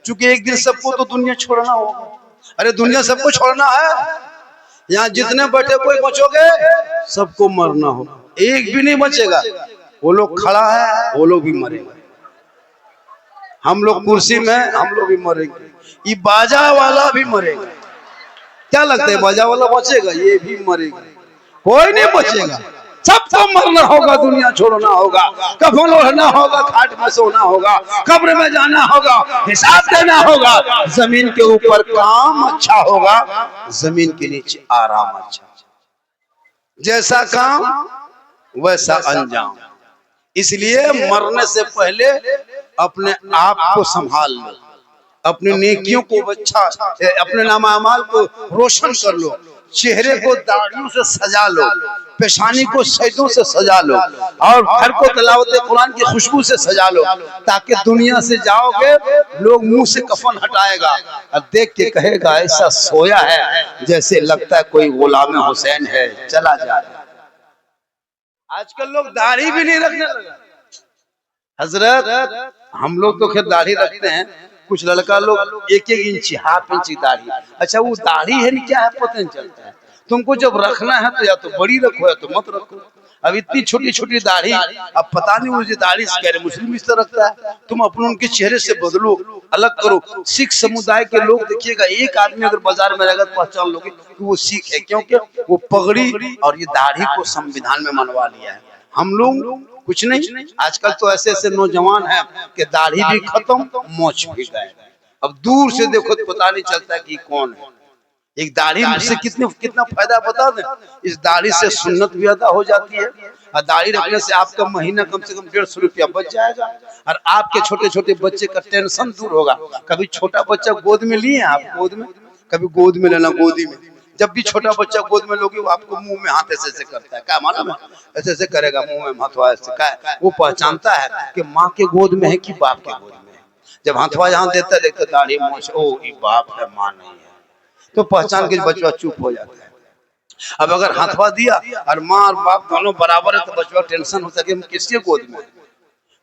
क्योंकि एक दिन सबको तो दुनिया छोड़ना होगा। अरे दुनिया सबको छोड़ना है, यहाँ जितने बैठे कोई बचोगे, सबको मरना हो, एक भी नहीं बचेगा। वो लोग खड़ा है, वो लोग भी मरेंगे, हम लोग कुर्सी में, हम लोग भी मरेंगे, ये बाजा वाला भी मरेगा। क्या लगता है बाजा वाला बचेगा? ये भी मरेगा, कोई नहीं बचेगा, सबको मरना होगा, दुनिया छोड़ना होगा, कफन ओढ़ना होगा, खाट में सोना होगा, कब्र में जाना होगा, हिसाब देना होगा। जमीन के ऊपर काम अच्छा होगा, जमीन के नीचे आराम अच्छा। जैसा काम वैसा अंजाम। इसलिए मरने से पहले अपने आप को संभाल लो, अपनी नेकियों को अच्छा, अपने नामा अमाल को रोशन कर लो, चेहरे को दाढ़ियों से सजा लो, पेशानी को सैदों से सजा लो, और घर को तिलावत कुरान की खुशबू से सजा लो, ताकि दुनिया से जाओगे लोग मुंह से कफन हटाएगा और देख के कहेगा ऐसा सोया है जैसे लगता है कोई गुलाम हुसैन है, चला जा। आजकल लोग दाढ़ी भी नहीं रखने लगा। हजरत हम लोग तो खैर दाढ़ी रखते हैं, कुछ लड़का लोग 1-1 इंच, हाफ इंच की दाढ़ी। अच्छा वो दाढ़ी है नहीं क्या है पता नहीं चलता है। तुमको जब रखना है तो या तो बड़ी रखो या तो मत रखो। अब इतनी छोटी छोटी दाढ़ी, अब पता नहीं मुझे दाढ़ी गैर मुस्लिम इस तरह रखता है। तुम अपने उनके चेहरे से बदलो, अलग करो। सिख समुदाय के लोग देखिएगा, एक आदमी अगर बाजार में रहेगा तो पहचान लोगे कि वो सिख है, क्योंकि वो पगड़ी और ये दाढ़ी को संविधान में मनवा लिया है। हम लोग कुछ नहीं। आजकल तो ऐसे ऐसे नौजवान हैं कि दाढ़ी भी खत्म, मोछ भी गए। अब दूर से देखो तो पता नहीं चलता कि कौन है। एक दाढ़ी से कितना फायदा बता दें। इस दाढ़ी से सुन्नत भी अदा हो जाती है, और दाढ़ी रखने से आपका महीना कम से कम 150 रुपया बच जाएगा, और आपके छोटे छोटे बच्चे का टेंशन दूर होगा। कभी छोटा बच्चा गोद में लिए आप, गोद में कभी गोद में लेना, गोदी में जब भी छोटा बच्चा गोद में लोगे वो आपको मुंह में हाथ ऐसे ऐसे करता है, क्या मालूम है? ऐसे ऐसे करेगा मुंह में हाथवा ऐसे, क्या वो पहचानता है कि माँ के गोद में है कि बाप के गोद में है। जब हाथवा जहाँ देता देखता दाढ़ी मोछ, ओ ये बाप है माँ नहीं है, तो पहचान के बच्चा चुप हो जाता है। अब अगर हाथवा दिया और माँ और बाप दोनों बराबर है तो बच्चा टेंशन होता है कि हम किसके गोद में।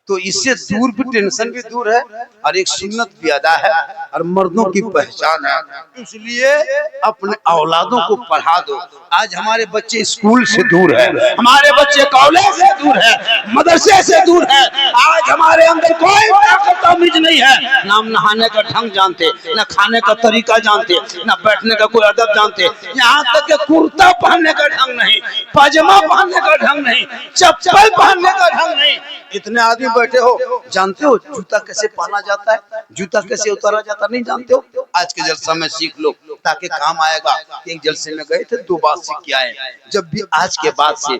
तो इससे दूर भी टेंशन भी दूर है, और एक सुन्नत भी अदा है, और मर्दों की पहचान है। इसलिए अपने औलादों को पढ़ा दो। आज हमारे बच्चे स्कूल से दूर है, हमारे बच्चे कॉलेज से दूर है, मदरसे से दूर है। आज हमारे अंदर कोई तमीज नहीं है, ना हम नहाने का ढंग जानते, ना खाने का तरीका जानते, ना बैठने का कोई अदब जानते, यहाँ तक कि कुर्ता पहनने का ढंग नहीं, पायजामा पहनने का ढंग नहीं, चप्पल पहनने का ढंग नहीं। इतने आदमी बैठे हो, जानते हो जूता कैसे पहना जाता है, जूता कैसे उतारा जाता नहीं जानते हो? आज के जलसा में सीख लो ताकि काम आएगा। एक जलसे में गए थे, 2 बात सीख के आए। जब भी आज के बाद से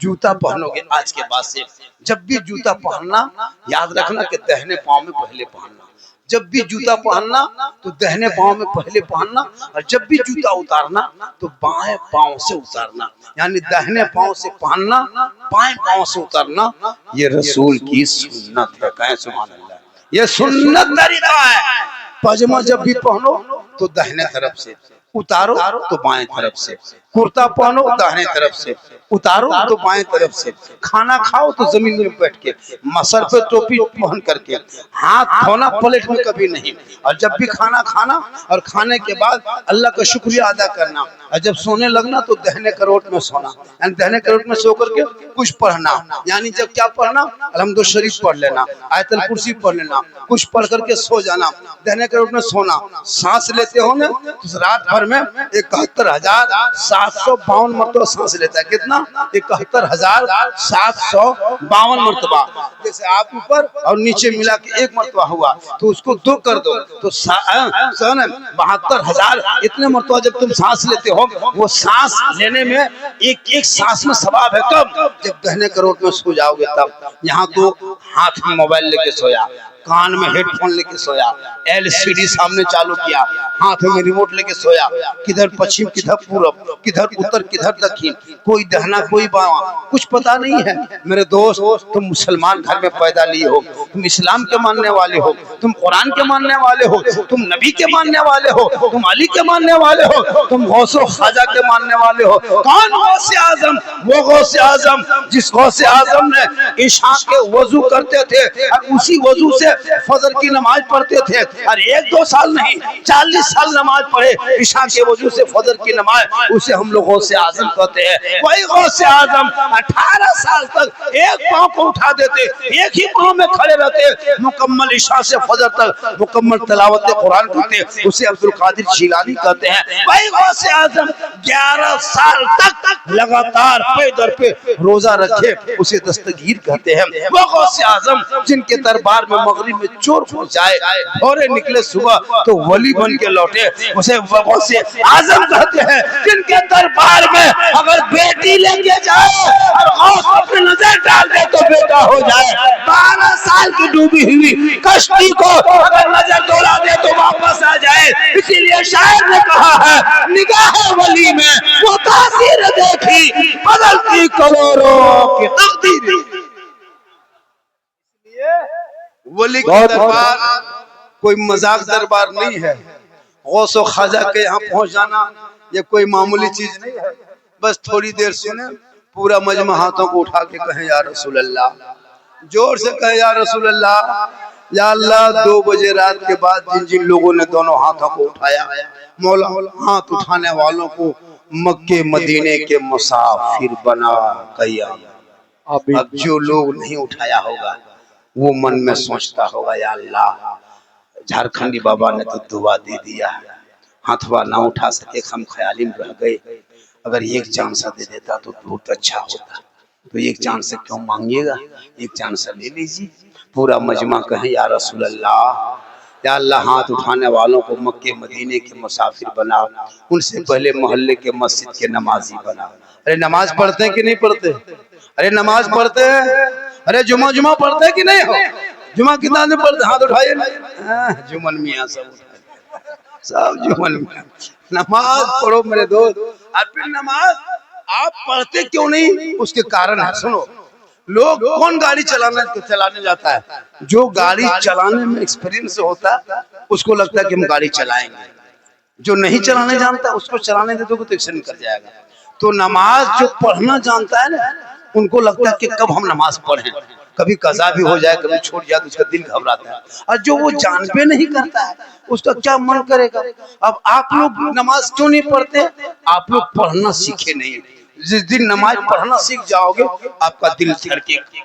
जूता पहनोगे, आज के बाद से जब भी जूता पहनना याद रखना कि दाहिने पांव में पहले पहनना। जब भी जूता पहनना तो दाहिने पांव में पहले पहनना, और जब भी जूता उतारना तो बाएं पांव से उतारना, यानी दाहिने पांव से पहनना, बाएं पांव से उतारना। ये रसूल की सुन्नत है। कहें सुभान अल्लाह, ये सुन्नत तरीका है। पायजामा जब भी पहनो तो दाहिने तरफ से, उतारो तो बाएं तरफ से, कुर्ता पहनो दाहिने तरफ से, उतारो तो बाएं तरफ से, खाना खाओ तो जमीन में बैठ के, सर पे टोपी पहन करके, हाथ धोना प्लेट में कभी नहीं। और जब भी खाना खाना और खाने के बाद अल्लाह का शुक्रिया अदा करना, और जब सोने लगना तो दाहिने करवट में सोना, यानी दाहिने करवट में सो करके कुछ पढ़ना। यानी जब क्या पढ़ना, अलहम्दुलिल्लाह शरीफ पढ़ लेना, आयतल कुर्सी पढ़ लेना, कुछ पढ़ करके सो जाना, दाहिने करवट में सोना। सांस लेते हो ना तो रात भर में 71,752 मरतबा सांस लेता है। कितना? 71,752 मरतबा। जैसे आप ऊपर और नीचे मिला के 1 मरतबा हुआ तो उसको 2 कर दो तो 72,000 इतने मरतबा जब तुम सांस लेते हो। वो सांस लेने में एक सांस में सवाब है। कब? जब दाहिने करवट में सो जाओगे तब। यहाँ तो हाथ में मोबाइल लेके सोया, कान में हेडफोन लेके सोया, LCD सामने चालू किया, हाथ में रिमोट लेके सोया, किधर पश्चिम किधर पूरब, किधर उत्तर किधर दक्षिण, कोई दहना कोई बावां, कुछ पता नहीं है। मेरे दोस्त, तुम मुसलमान घर में पैदा लिए हो, तुम इस्लाम के मानने वाले हो, तुम कुरान के मानने वाले हो, तुम नबी के मानने वाले हो, तुम अली के मानने वाले हो, तुम गौसे ख्वाजा के मानने वाले हो। कौन गौसे आजम? वो गौसे आजम जिस गौसे आजम ने ईशा के वजू करते थे और उसी वजू से फजर की नमाज पढ़ते थे, और 1-2 साल नहीं 40 साल नमाज पढ़े ईशा के वजू से फजर की नमाज, उसे हम लोग गौसे आजम कहते हैं। वही गौसे आजम 18 साल तक एक पांव को उठा देते, एक ही पांव में खड़े रहते, मुकम्मल ईशा से फजर तक मुकम्मल तिलावत कुरान करते, उसे अब्दुल कादिर जिलानी कहते हैं। वही गौसे आजम 11 साल तक लगातार पे दर पे रोजा रखे, उसे दस्तगीर कहते हैं। वो गौसे आजम जिनके दरबार में मगरिब में चोर घुस जाए, भोरे निकले सुबह तो वली बन के लौटे, उसे वो गौसे आजम कहते हैं। जिनके दरबार में अगर बेटी लेके जाए और गौस अपनी नजर डाल दे तो बेटा हो जाए, 12 साल की डूबी हुई कश्ती को अगर नजर दौड़ा दे तो वापस आ जाए। इसीलिए शायर ने कहा है, निगाह वली में वो तासीर देखी बदलती करोड़ों की तकदीर। वली का दरबार कोई मजाक दरबार नहीं है। गौस और ख्वाजा के यहाँ पहुंच जाना ये कोई मामूली चीज नहीं है। बस थोड़ी देर सुने, पूरा मजमा हाथों को उठा के कहे या रसूल अल्लाह, जोर से कहे या रसूल अल्लाह। या अल्लाह, 2 बजे रात के बाद जिन जिन लोगों ने दोनों हाथों को उठाया, मौला हाथ उठाने वालों को मक्के मदीने के मुसाफिर बना कया। अब जो लोग नहीं उठाया होगा वो मन में सोचता होगा, या अल्लाह, झारखंडी बाबा ने तो दुआ दे दिया, हाथवा ना उठा सके, हम ख्याली में रह गए, अगर एक चांस दे देता तो बहुत अच्छा होता। तो एक चांस से क्यों मांगिएगा, एक चांस ले लीजिए। पूरा मजमा कहे या रसूल अल्लाह, या अल्लाह, हाथ उठाने वालों को मक्के मदीने के मुसाफिर बना, उनसे पहले मोहल्ले के मस्जिद के नमाजी बना। अरे नमाज पढ़ते हैं कि नहीं पढ़ते? अरे नमाज पढ़ते हैं? अरे जुमा पढ़ते हैं कि नहीं हो? जुमा कितना दिन पढ़ते? हाथ उठाइए। जुमन मियाँ सब जुमन मियाँ। नमाज पढ़ो मेरे दोस्त। और फिर नमाज आप पढ़ते क्यों नहीं, उसके कारण है। सुनो, लोग कौन गाड़ी चलाने जाता है? जो गाड़ी चलाने में एक्सपीरियंस होता है उसको लगता है कि हम गाड़ी चलाएंगे। जो नहीं चलाने जानता उसको चलाने दे दो तो एक्सीडेंट कर जाएगा। तो नमाज जो पढ़ना जानता है ना, उनको लगता है कि कब हम नमाज पढ़ें, कभी कज़ा भी हो जाए, कभी छूट जाए तो उसका दिल घबराता है। और जो वो जान पे नहीं करता है उसका क्या मन करेगा। अब आप लोग नमाज क्यों नहीं पढ़ते? आप लोग पढ़ना सीखे नहीं। जिस दिन नमाज पढ़ना सीख जाओगे आपका दिल धड़केगा,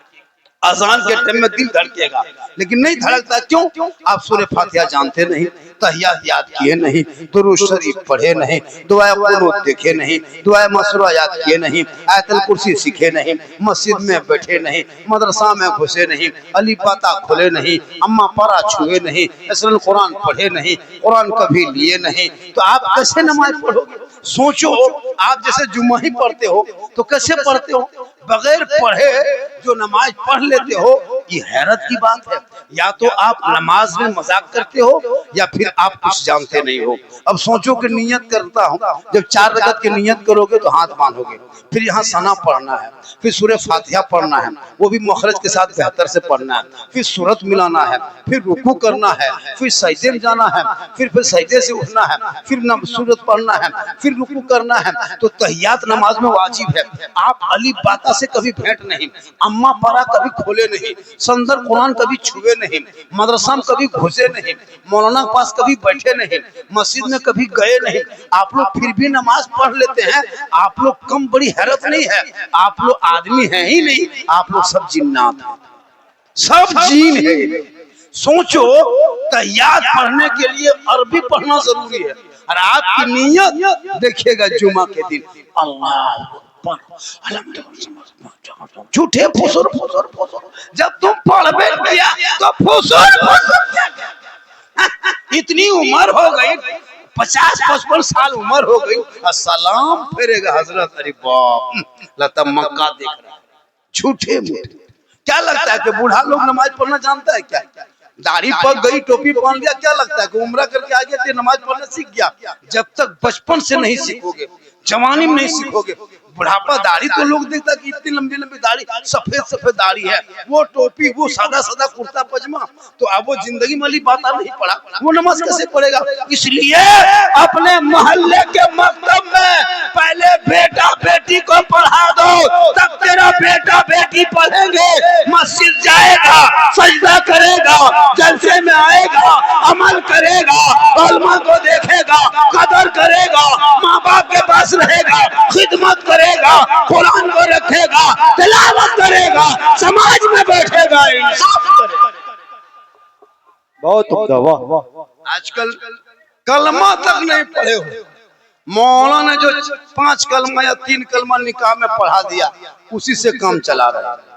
अजान के टाइम में दिल धड़केगा, लेकिन नहीं धड़कता। क्यों? आप सूरह फातिहा जानते नहीं, तहियात याद किए नहीं, दुरूद शरीफ पढ़े नहीं, दुआए कुनूत देखे नहीं, दुआए मसरूआ याद किए नहीं, आयतुल कुर्सी सीखे नहीं, मस्जिद में बैठे नहीं, मदरसा में घुसे नहीं, अली पाता खुले नहीं, अम्मा पारा छुए नहीं, असलन कुरान पढ़े नहीं, कुरान कभी लिए नहीं, तो आप कैसे नमाज पढ़ोगे? सोचो, आप जैसे जुम्मा ही पढ़ते हो तो कैसे पढ़ते हो? बगैर पढ़े जो नमाज पढ़ लेते हो, ये हैरत की बात है। या तो आप नमाज में मजाक करते हो या फिर आप कुछ जानते नहीं हो। अब सोचो कि नियत करता हूँ, जब 4 रकात की नियत करोगे तो हाथ बांधोगे, फिर यहाँ सना पढ़ना है, फिर सूरह फातिहा पढ़ना है, वो भी मखरज के साथ बेहतर से पढ़ना है, फिर सूरत मिलाना है, फिर रुकू करना है, फिर सजदे में जाना है, फिर सजदे से उठना है, फिर सूरत पढ़ना है, फिर रुकू करना है। तो तहियात नमाज में वाजिब है। आप अली बाता से कभी भेंट नहीं, अम्मा पारा कभी खोले नहीं, संदर कुरान कभी छुए नहीं, मदरसा में कभी घुसे नहीं, मौलाना के पास कभी बैठे नहीं, मस्जिद में कभी गए नहीं, आप लोग फिर भी नमाज पढ़ लेते हैं। आप लोग कम बड़ी हैरत नहीं है, आप लोग आदमी हैं ही नहीं, आप लोग सब जिन्नात हैं, सब जीन है। सोचो, तहियात पढ़ने के लिए अरबी पढ़ना जरूरी है, और आपकी नीयत देखिएगा जुमा के दिन अल्लाह झूठे फुसुर फुसुर फुसुर, जब तुम पढ़ किया तो फुसुर इतनी उम्र हो गई, 50-55 साल उम्र हो गई, सलाम फेरेगा हजरत, अरे बाप लता मक्का देख रहा है, झूठे मूठे। क्या लगता है कि बूढ़ा लोग नमाज पढ़ना जानता है क्या? दाढ़ी पक गई, टोपी पहन लिया, क्या लगता है कि उम्र करके आ गया, नमाज पढ़ना सीख गया? जब तक बचपन से नहीं सीखोगे, जवानी में नहीं सीखोगे, बुढ़ापा दाढ़ी तो लोग देखता कि इतनी लंबी लंबी दाढ़ी, सफेद सफेद दाढ़ी है, वो टोपी, वो सादा सादा कुर्ता पजामा, तो अब वो जिंदगी वाली बात नहीं पड़ा, वो नमाज कैसे पढ़ेगा? इसलिए अपने मोहल्ले के मकतब में पहले बेटा बेटी को पढ़ा दो, तब तेरा बेटा बेटी पढ़ेंगे, मस्जिद जाएगा, सजदा करेगा, जलसे में आएगा, अमल करेगा, उलमा को देखेगा, कदर करेगा, माँ बाप के पास रहेगा, खिदमत करेगा, कुरान को रखेगा, तिलावत करेगा, समाज में बैठेगा, इंसाफ करेगा। बहुत आजकल कलमा तक नहीं पढ़े हो, मौलाना ने जो 5 कलमा या 3 कलमा निकाह में पढ़ा दिया, उसी से काम चला रहा है।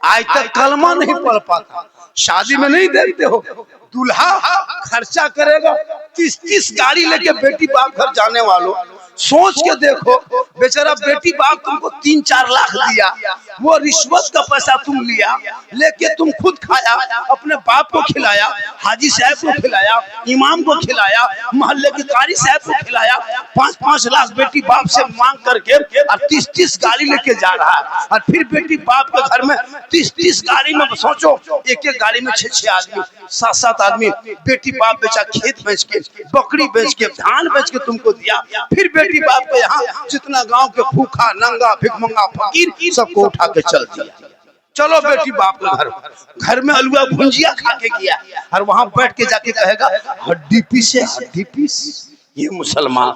आज तक कलमा नहीं पढ़ पाता। शादी में नहीं देखते हो, दूल्हा खर्चा करेगा, 30 गाड़ी लेके बेटी बाप घर जाने वालों, सोच के देखो, बेचारा बेटी बाप तुमको 3-4 लाख दिया, वो रिश्वत का पैसा तुम लिया, लेके तुम खुद खाया, अपने बाप को खिलाया, हाजी साहब को खिलाया, इमाम को खिलाया, मोहल्ले के कारी साहब को खिलाया, 5-5 लाख बेटी बाप से मांग करके और 30-30 गाड़ी लेके जा रहा है। और फिर बेटी बाप के घर में 30-30 गाड़ी में, सोचो एक गाड़ी में 6-6 आदमी, 7-7 आदमी, बेटी बाप बेचा खेत बेच के, बकरी बेच के, धान बेच के तुमको दिया, फिर बेटी बाप को यहाँ जितना गांव के भूखा नंगा भिखमंगा फकीर सबको उठा के चल दिया। चलो बेटी बाप के घर में अलुआ भुंजिया खा के गया, और वहां बैठ के जाके कहेगा हड्डी पीस है, हड्डी पीस। ये मुसलमान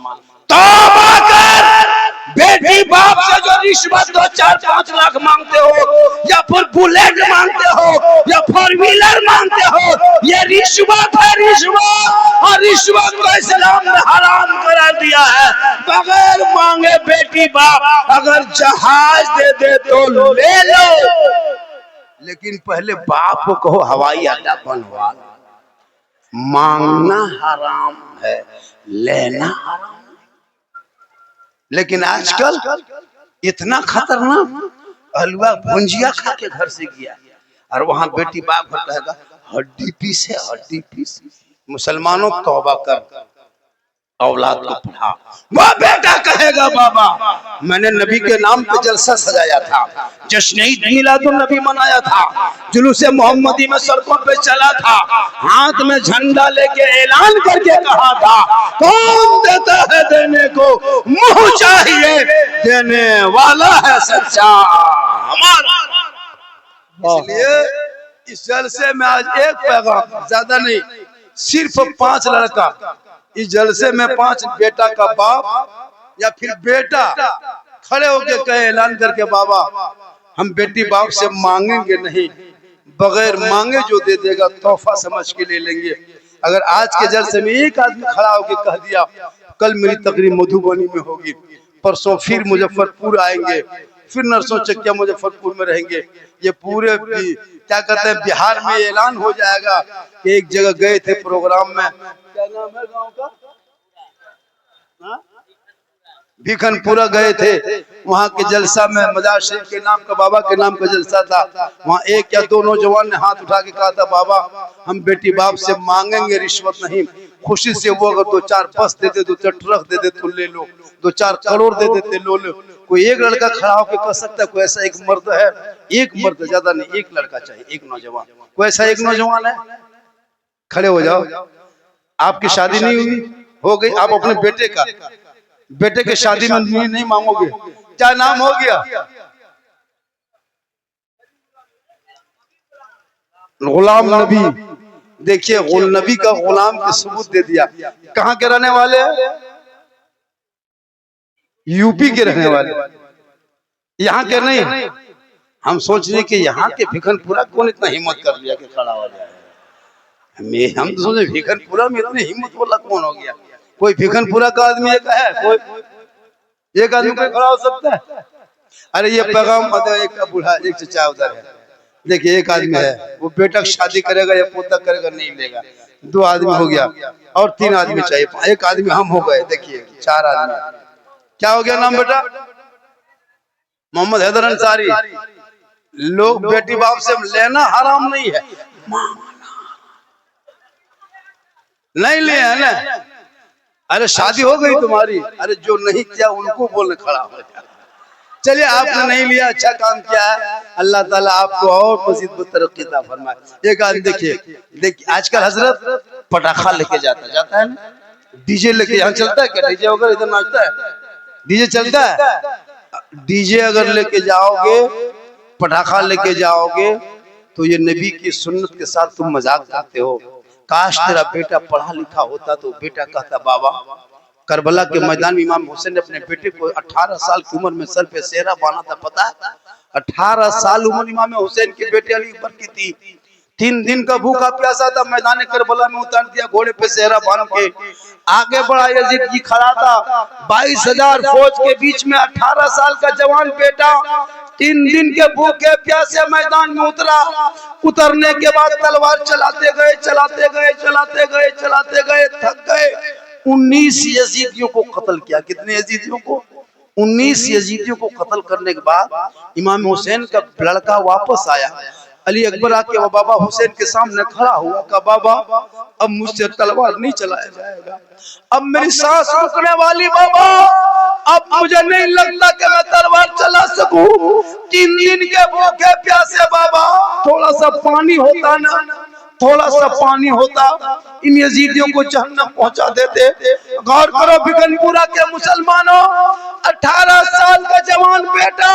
तौबा कर, बेटी बाप से जो रिश्वत 2-4-5 लाख मांगते हो, या फिर बुलेट मांगते हो, या 4 व्हीलर मांगते हो, ये रिश्वत है, रिश्वत। और रिश्वत को इस्लाम ने हराम करा दिया है। बगैर मांगे बेटी बाप अगर जहाज दे दे तो ले लो, लेकिन पहले बाप को कहो हवाई अड्डा बनवा। मांगना हराम है, लेना हराम। लेकिन आजकल इतना खतरनाक, हलवा भुंजिया खा के घर से गया, और वहां बेटी बाप कहेगा हड्डी पीस है, हड्डी पीस। मुसलमानों तौबा कर, औलाद को पढ़ा। वह बेटा कहेगा बाबा मैंने नबी के नाम पे जलसा सजाया था, जश्न ईद मिलादुन नबी मनाया था, जुलूसे मोहम्मदी में सड़कों पे चला था, हाथ में झंडा लेके ऐलान करके कहा था कौन देता है देने को, मुंह चाहिए देने वाला है सच्चा हमारा। इसलिए इस जलसे में आज एक पैगाम, ज्यादा नहीं, सिर्फ 5 लड़का, इस जलसे में 5 बेटा का बाप या फिर बेटा खड़े होके कहे ऐलान करके बाबा हम बेटी बाप से मांगेंगे नहीं, बगैर मांगे जो दे देगा तोहफा समझ के ले लेंगे। अगर आज के जलसे में एक आदमी खड़ा होके कह दिया कल मेरी तकरीर मधुबनी में होगी, परसों फिर मुजफ्फरपुर आएंगे, फिर नरसों चकिया मुजफ्फरपुर में रहेंगे, ये पूरे क्या कहते हैं बिहार में ऐलान हो जाएगा कि एक जगह गए थे प्रोग्राम में, क्या नाम है गांव का, भिखनपुरा गए थे, वहां के जलसा में मजार शरीफ के नाम का बाबा के नाम का जलसा था, वहां 1 या 2 नौजवान ने हाथ उठा के कहा था बाबा हम बेटी बाप से मांगेंगे रिश्वत नहीं, खुशी से वो अगर 2-4 बस दे दे, 2-4 ट्रक दे दे तो ले लो, 2-4 करोड़ दे देते लो लो। कोई एक लड़का खड़ा होकर कह सकता है, कोई ऐसा एक मर्द है, एक मर्द, ज्यादा नहीं, एक लड़का चाहिए, एक नौजवान, कोई ऐसा एक नौजवान है, खड़े हो जाओ। आपकी शादी नहीं हुई, हो गई, आप अपने बेटे के शादी में नहीं मांगोगे, क्या नाम हो गया, गुलाम नबी। देखिए नबी का गुलाम के सबूत दे दिया। कहाँ के रहने वाले हैं? यूपी के रहने वाले, यहाँ के नहीं। हम सोच रहे कि यहाँ के भिखनपुरा कौन इतना हिम्मत कर लिया कि खड़ा हो जाए, हम तो सोचे भिखनपुरा में इतनी हिम्मत वाला कौन हो गया। कोई भिखनपुरा का आदमी एक है, कोई एक आदमी कोई खड़ा हो सकता है? अरे ये पैगाम एक बूढ़ा, एक चचा उधर है, देखिए एक आदमी है, वो बेटा शादी करेगा या पोता करेगा, नहीं लेगा, 2 आदमी हो गया, और 3 आदमी चाहिए, 1 आदमी हम हो गए, देखिए 4 आदमी। क्या हो गया नाम बेटा? मोहम्मद हैदर अंसारी। लोग बेटी बाप से लेना हराम नहीं है, मांगना नहीं लिया है ना? अरे शादी हो गई तुम्हारी? अरे जो नहीं किया उनको बोलने खड़ा हो जाए। चलिए, आपने नहीं लिया, अच्छा काम किया है। अल्लाह ताला आपको और मजीद तरक्की अता फरमाए। एक आदमी देखिए आजकल हजरत पटाखा लेके जाता है ना, डीजे लेके। यहाँ चलता है क्या डीजे वगैरह? इधर नाचता है डीजे, चलता है डीजे। अगर लेके जाओगे, पटाखा लेके जाओगे, तो ये नबी की सुन्नत के साथ तुम मजाक करते हो। काश तेरा बेटा पढ़ा लिखा होता तो बेटा कहता, बाबा करबला के मैदान में इमाम हुसैन ने अपने बेटे को 18 साल की उम्र में सर पे सेहरा बांधा था। पता है 18 साल उम्र इमाम हुसैन के बेटे अली अकबर की थी। 3 दिन का भूखा प्यासा था, मैदान करबला में उतार दिया घोड़े पे सेहरा बांध के। आगे बढ़ा, यजीद जी खड़ा था, 22,000 फौज के बीच में 18 साल का जवान बेटा 3 दिन के भूखे प्यासे मैदान में उतरा। उतरने के बाद तलवार चलाते गए, थक गए। 19 यजीदियों को कत्ल किया। कितने यजीदियों को? 19 यजीदियों को कत्ल करने के बाद इमाम हुसैन का लड़का वापस आया। अली अकबर आके वो बाबा हुसैन के सामने खड़ा हुआ, कहा बाबा अब मुझसे तलवार नहीं चलाया जाएगा, अब मेरी सांस रुकने वाली बाबा, अब मुझे नहीं लगता कि मैं तलवार चला सकूं। 3 दिन के भूखे प्यासे बाबा, थोड़ा सा पानी होता ना, थोड़ा सा पानी होता, इन यजीदियों को जहन्नम पहुंचा देते। गौर करो बिगनपुरा के मुसलमानों, 18 साल का जवान बेटा,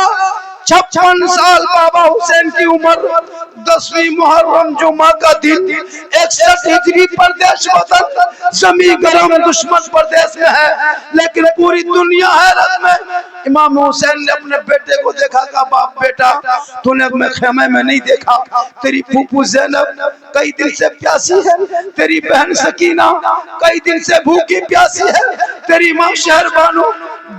56 साल बाबा हुसैन की उम्र, 10वीं मुहर्रम जुमा का दिन, 61 हिजरी प्रदेश वतन जमी गरम दुश्मन प्रदेश में है, लेकिन पूरी दुनिया हैरत में। इमाम हुसैन ने अपने बेटे को देखा, कहा बाप बेटा तूने अपने खेमे में नहीं देखा, तेरी फूफू ज़ैनब कई दिन से प्यासी है, तेरी बहन सकीना कई दिन से भूखी प्यासी है, तेरी माँ शहरबानो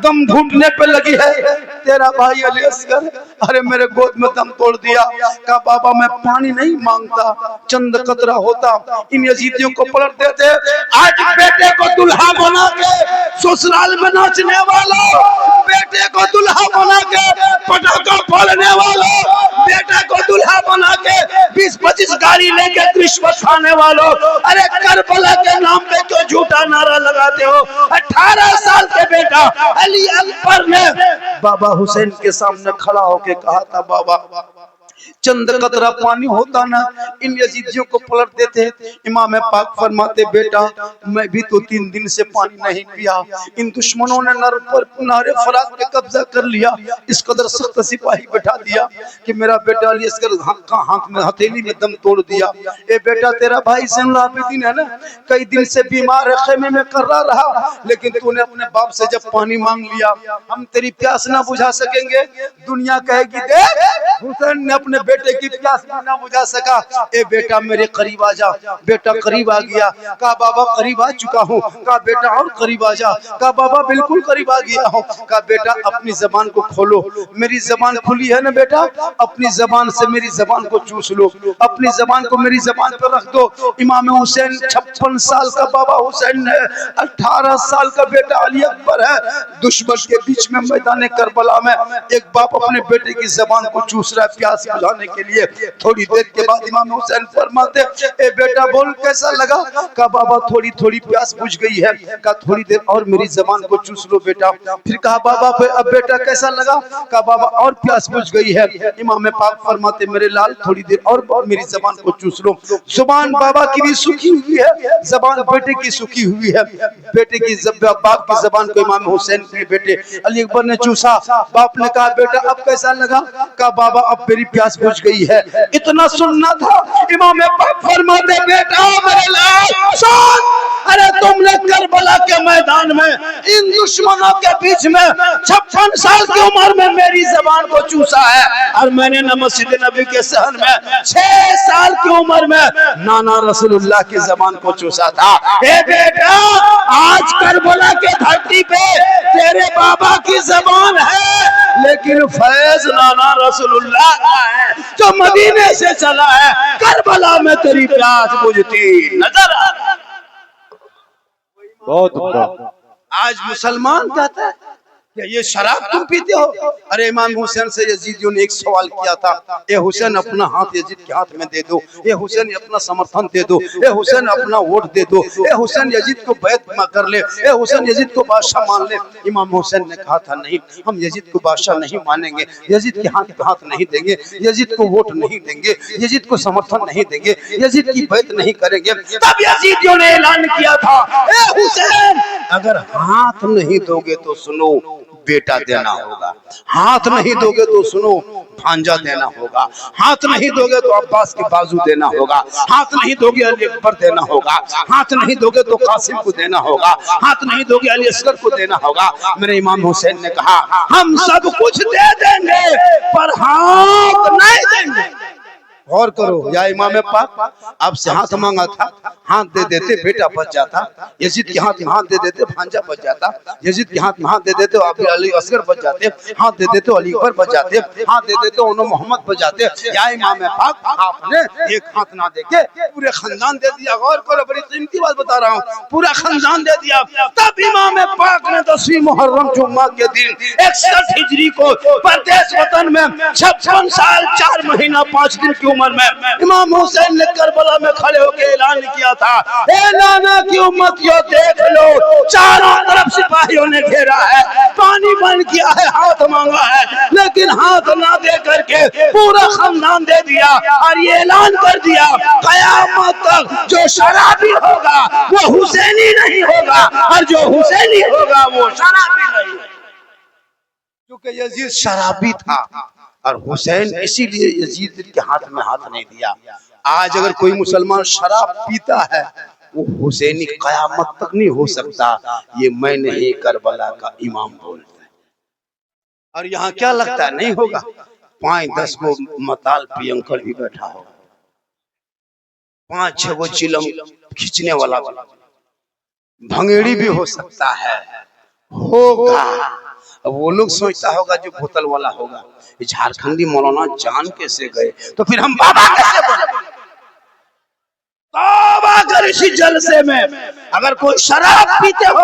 दम घुटने पे लगी है, तेरा भाई अली असगर अरे मेरे गोद में दम तोड़ दिया। कहा बाबा मैं पानी नहीं मांगता, चंद कतरा होता, इन यजीदियों को पलट देते। आज बेटे को दुल्हा बना के ससुराल में नाचने वाला, बेटे को दुल्हा बना के पटाखा फोड़ने वाला, बेटा को दुल्हा बना के 20-25 गाड़ी लेके रिश्वत खाने वालों, अरे करबला के नाम पे क्यों झूठा नारा लगाते हो? 18 साल के बेटा अली अकबर ने बाबा हुसैन के सामने खड़ा होके कहा था, बाबा चंद कतरा पानी होता ना, इन यजीदियों को पलट देते। इमाम पाक फरमाते बेटा मैं भी तो 3 दिन से पानी नहीं पिया, इन दुश्मनों ने नारे फरात पे कब्जा कर लिया, इस कदर सख्त सिपाही बैठा दिया कि मेरा बेटा अली असगर हाथ में हथेली में दम तोड़ दिया। ए बेटा तेरा भाई ज़ैनुल आबिदीन है ना, कई दिन से बीमार है, खेमे में कर्रा रहा, लेकिन तूने अपने बाप से जब पानी मांग लिया, हम तेरी प्यास ना बुझा सकेंगे। दुनिया कहेगी देख हुसैन ने अपने बेटे की प्यास ना बुझा सका। ए बेटा मेरे करीब आ जा। बेटा करीब आ गया, कहा बाबा करीब आ चुका हूँ। कहा बेटा और करीब आ जा। कहा बाबा बिल्कुल करीब आ गया हूँ। कहा बेटा अपनी जबान को खोलो, मेरी जबान खुली है ना बेटा, अपनी जबान से मेरी जबान को चूस लो, अपनी जबान को मेरी जबान पर रख दो। इमाम हुसैन 56 साल का बाबा हुसैन है, 18 साल का बेटा अली अकबर है। दुश्मन के बीच में मैदान करबला में एक बाप अपने बेटे की जबान को चूस रहा है प्यास बुझाने के लिए। थोड़ी देर के बाद इमाम हुसैन फरमाते ए बेटा बोल कैसा लगा? कहा बाबा थोड़ी थोड़ी प्यास बुझ गई है। कहा थोड़ी देर और मेरी जबान को चूस लो बेटा। फिर कहा बाबा अब बेटा कैसा लगा? कहा बाबा और प्यास बुझ गई है। इमाम पाक फरमाते मेरे लाल थोड़ी देर और मेरी जबान को चूस लो। जुबान बाबा की भी सूखी हुई है, जबान बेटे की सूखी हुई है। बेटे की बाप की जबान को इमाम हुसैन के बेटे अली अकबर ने चूसा। बाप ने कहा बेटा अब कैसा लगा? कहा बाबा अब मेरी प्यास बुझ गई है। इतना सुनना था। इमाम पाक फरमाते बेटा मेरे लाल सुन, अरे तुमने करबला के मैदान में इन दुश्मनों के बीच में 56 साल की उम्र में मेरी जबान को चूसा है, और मैंने न मस्जिद नबी के सहन में 6 साल की उम्र में नाना रसूलुल्लाह की जबान को चूसा था। ए बेटा आज करबला के धरती पे तेरे बाबा की जबान है, लेकिन फैज नाना रसूलुल्लाह का है जो मदीने से चला है। करबला में तेरी प्यास बुझती नजर आ। बहुत आज मुसलमान कहता है क्या ये शराब तुम पीते हो? अरे इमाम हुसैन से यजीदियों ने एक सवाल किया था, ए हुसैन अपना हाथ यजीद के हाथ में दे दो, ए हुसैन अपना समर्थन दे दो, ए हुसैन अपना वोट दे दो, ए हुसैन यजीद को बैत कर ले, ए हुसैन यजीद को बादशाह मान ले। इमाम हुसैन ने कहा था नहीं, हम यजीद को बादशाह नहीं मानेंगे, यजीद के हाथ पे हाथ नहीं देंगे, यजीद को वोट नहीं देंगे, यजीद को समर्थन नहीं देंगे, यजीद की बैत नहीं करेंगे। तब यजीदियों ने ऐलान किया था, ए हुसैन अगर हाथ नहीं दोगे तो सुनो बेटा देना होगा, हाथ नहीं दोगे तो सुनो भांजा देना होगा, हाथ नहीं दोगे तो अब्बास के बाजू देना होगा, हाथ नहीं दोगे अली अकबर देना होगा, हाथ नहीं दोगे तो कासिम को देना होगा, हाथ नहीं दोगे अली असगर को देना होगा। मेरे इमाम हुसैन ने कहा हम सब कुछ दे देंगे पर हाथ नहीं देंगे। गौर करो, या इमाम पाक आपसे हाथ मांगा था, हाथ दे देते बेटा बच जाता, यजीद के हाथ में हाथ दे देते भांजा बच जाता, यजीद के हाथ में हाथ दे देते अली असगर बच जाते, हाथ दे देते अली अकबर बच जाते, हाथ दे देते उन्होंने मोहम्मद बच जाते। या इमाम पाक आपने एक हाथ ना देके पूरे खानदान दे दिया। गौर करो, बड़ी कीमती बात बता रहा हूँ, पूरा खानदान दे दिया। तब इमाम पाक ने 10वीं मुहर्रम जुम्मा के दिन 61 हिजरी को परदेश वतन में 56 साल 4 महीना 5 दिन की उम्र में इमाम हुसैन ने करबला में खड़े होकर ऐलान किया था, ए नाना की उम्मतियों देख लो, चारों तरफ सिपाहियों ने घेरा है, पानी बंद किया है, हाथ मांगा है, लेकिन हाथ ना दे करके पूरा खानदान दे दिया और ये ऐलान कर दिया कयामत तक जो शराबी होगा वो हुसैनी नहीं होगा और जो हुसैनी होगा वो शराबी नहीं। क्योंकि यजीद शराबी था और हुसैन इसीलिए यजीद के हाथ में हाथ नहीं दिया। आज अगर कोई मुसलमान शराब पीता है वो हुसैनी कयामत तक नहीं हो सकता, ये मैं नहीं करबला का इमाम बोलता है। और यहाँ क्या लगता है नहीं होगा? 5-10 को मताल पियंकर भी बैठा होगा, 5-6 को चिलम खींचने वाला भंगेड़ी भी हो सकता है, होगा। वो लोग सोचता होगा जो बोतल वाला होगा, झारखंडी मौलाना जान कैसे गए, तो फिर हम बाबा कैसे बोले? तौबा कर इसी जलसे में। अगर कोई शराब पीते हो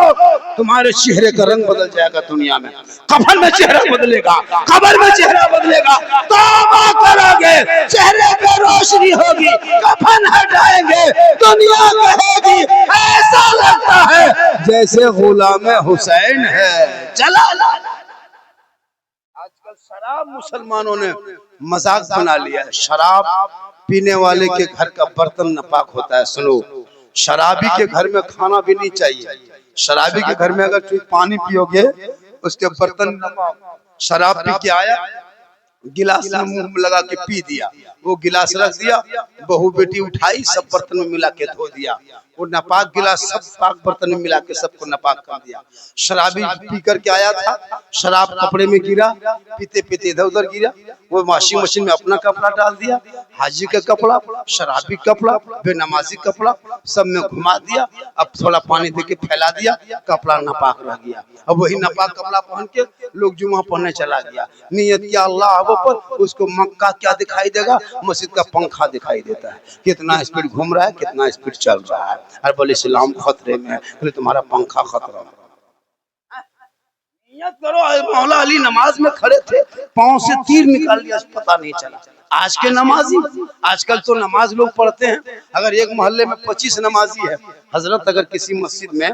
तुम्हारे चेहरे का रंग बदल जाएगा, दुनिया में कफन में चेहरा बदलेगा, कब्र में चेहरा बदलेगा। तौबा करोगे चेहरे पे रोशनी होगी, कफन हटाएंगे दुनिया कहेगी ऐसा लगता है जैसे गुलाम हुसैन है। चला आजकल शराब मुसलमानों ने मजाक बना लिया है। शराब पीने वाले के घर का बर्तन नापाक होता है। सुनो, शराबी के घर में खाना भी नहीं चाहिए। शराबी के घर में अगर तुम पानी पियोगे उसके बर्तन नापाक। शराब पी के आया, गिलास में मुंह लगा के पी दिया, वो गिलास रख दिया, बहू बेटी उठाई, सब बर्तन में मिला के धो दिया, वो नापाक गिलास सब पाक बर्तन में मिला के सबको नापाक कर दिया। शराबी पी करके आया था, शराब कपड़े में गिरा, पीते पीते इधर उधर गिरा, वो वॉशिंग मशीन में अपना कपड़ा डाल दिया, हाजी का कपड़ा, शराबी कपड़ा, बेनमाजी कपड़ा सब में घुमा दिया। अब थोड़ा पानी दे के फैला दिया, कपड़ा नापाक रह गया। अब वही नापाक कपड़ा पहन के लोग जुमा पढ़ने चला गया। नियत किया अल्लाह पर, उसको मक्का क्या दिखाई देगा? मस्जिद का पंखा दिखाई देता है। कितना स्पीड घूम रहा है, कितना स्पीड चल रहा है। और बोले इस्लाम खतरे में है, बोले तुम्हारा पंखा खतरा में। नियत करो, मौला अली नमाज में खड़े थे, पांव से तीर निकाल लिया, पता नहीं चला। आज के नमाजी, आजकल तो नमाज लोग पढ़ते हैं, अगर एक मोहल्ले में 25 नमाजी है हजरत, अगर किसी मस्जिद में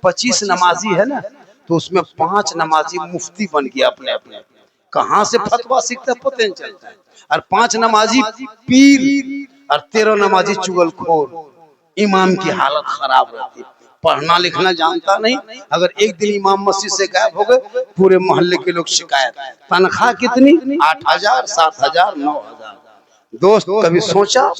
25 नमाजी है ना, तो उसमें 5 नमाजी मुफ्ती बन गया अपने अपने। कहाँ से फतवा सीखता पता नहीं चलता है। और 5 नमाजी पीर और 13 नमाजी चुगलखोर। इमाम की हालत खराब रहती, पढ़ना लिखना जानता नहीं। अगर एक दिन इमाम मस्जिद से गायब हो गए, पूरे मोहल्ले के लोग शिकायत। तनख्वाह कितनी? 8,000, 7,000, 9,000। दोस्त कभी सोचा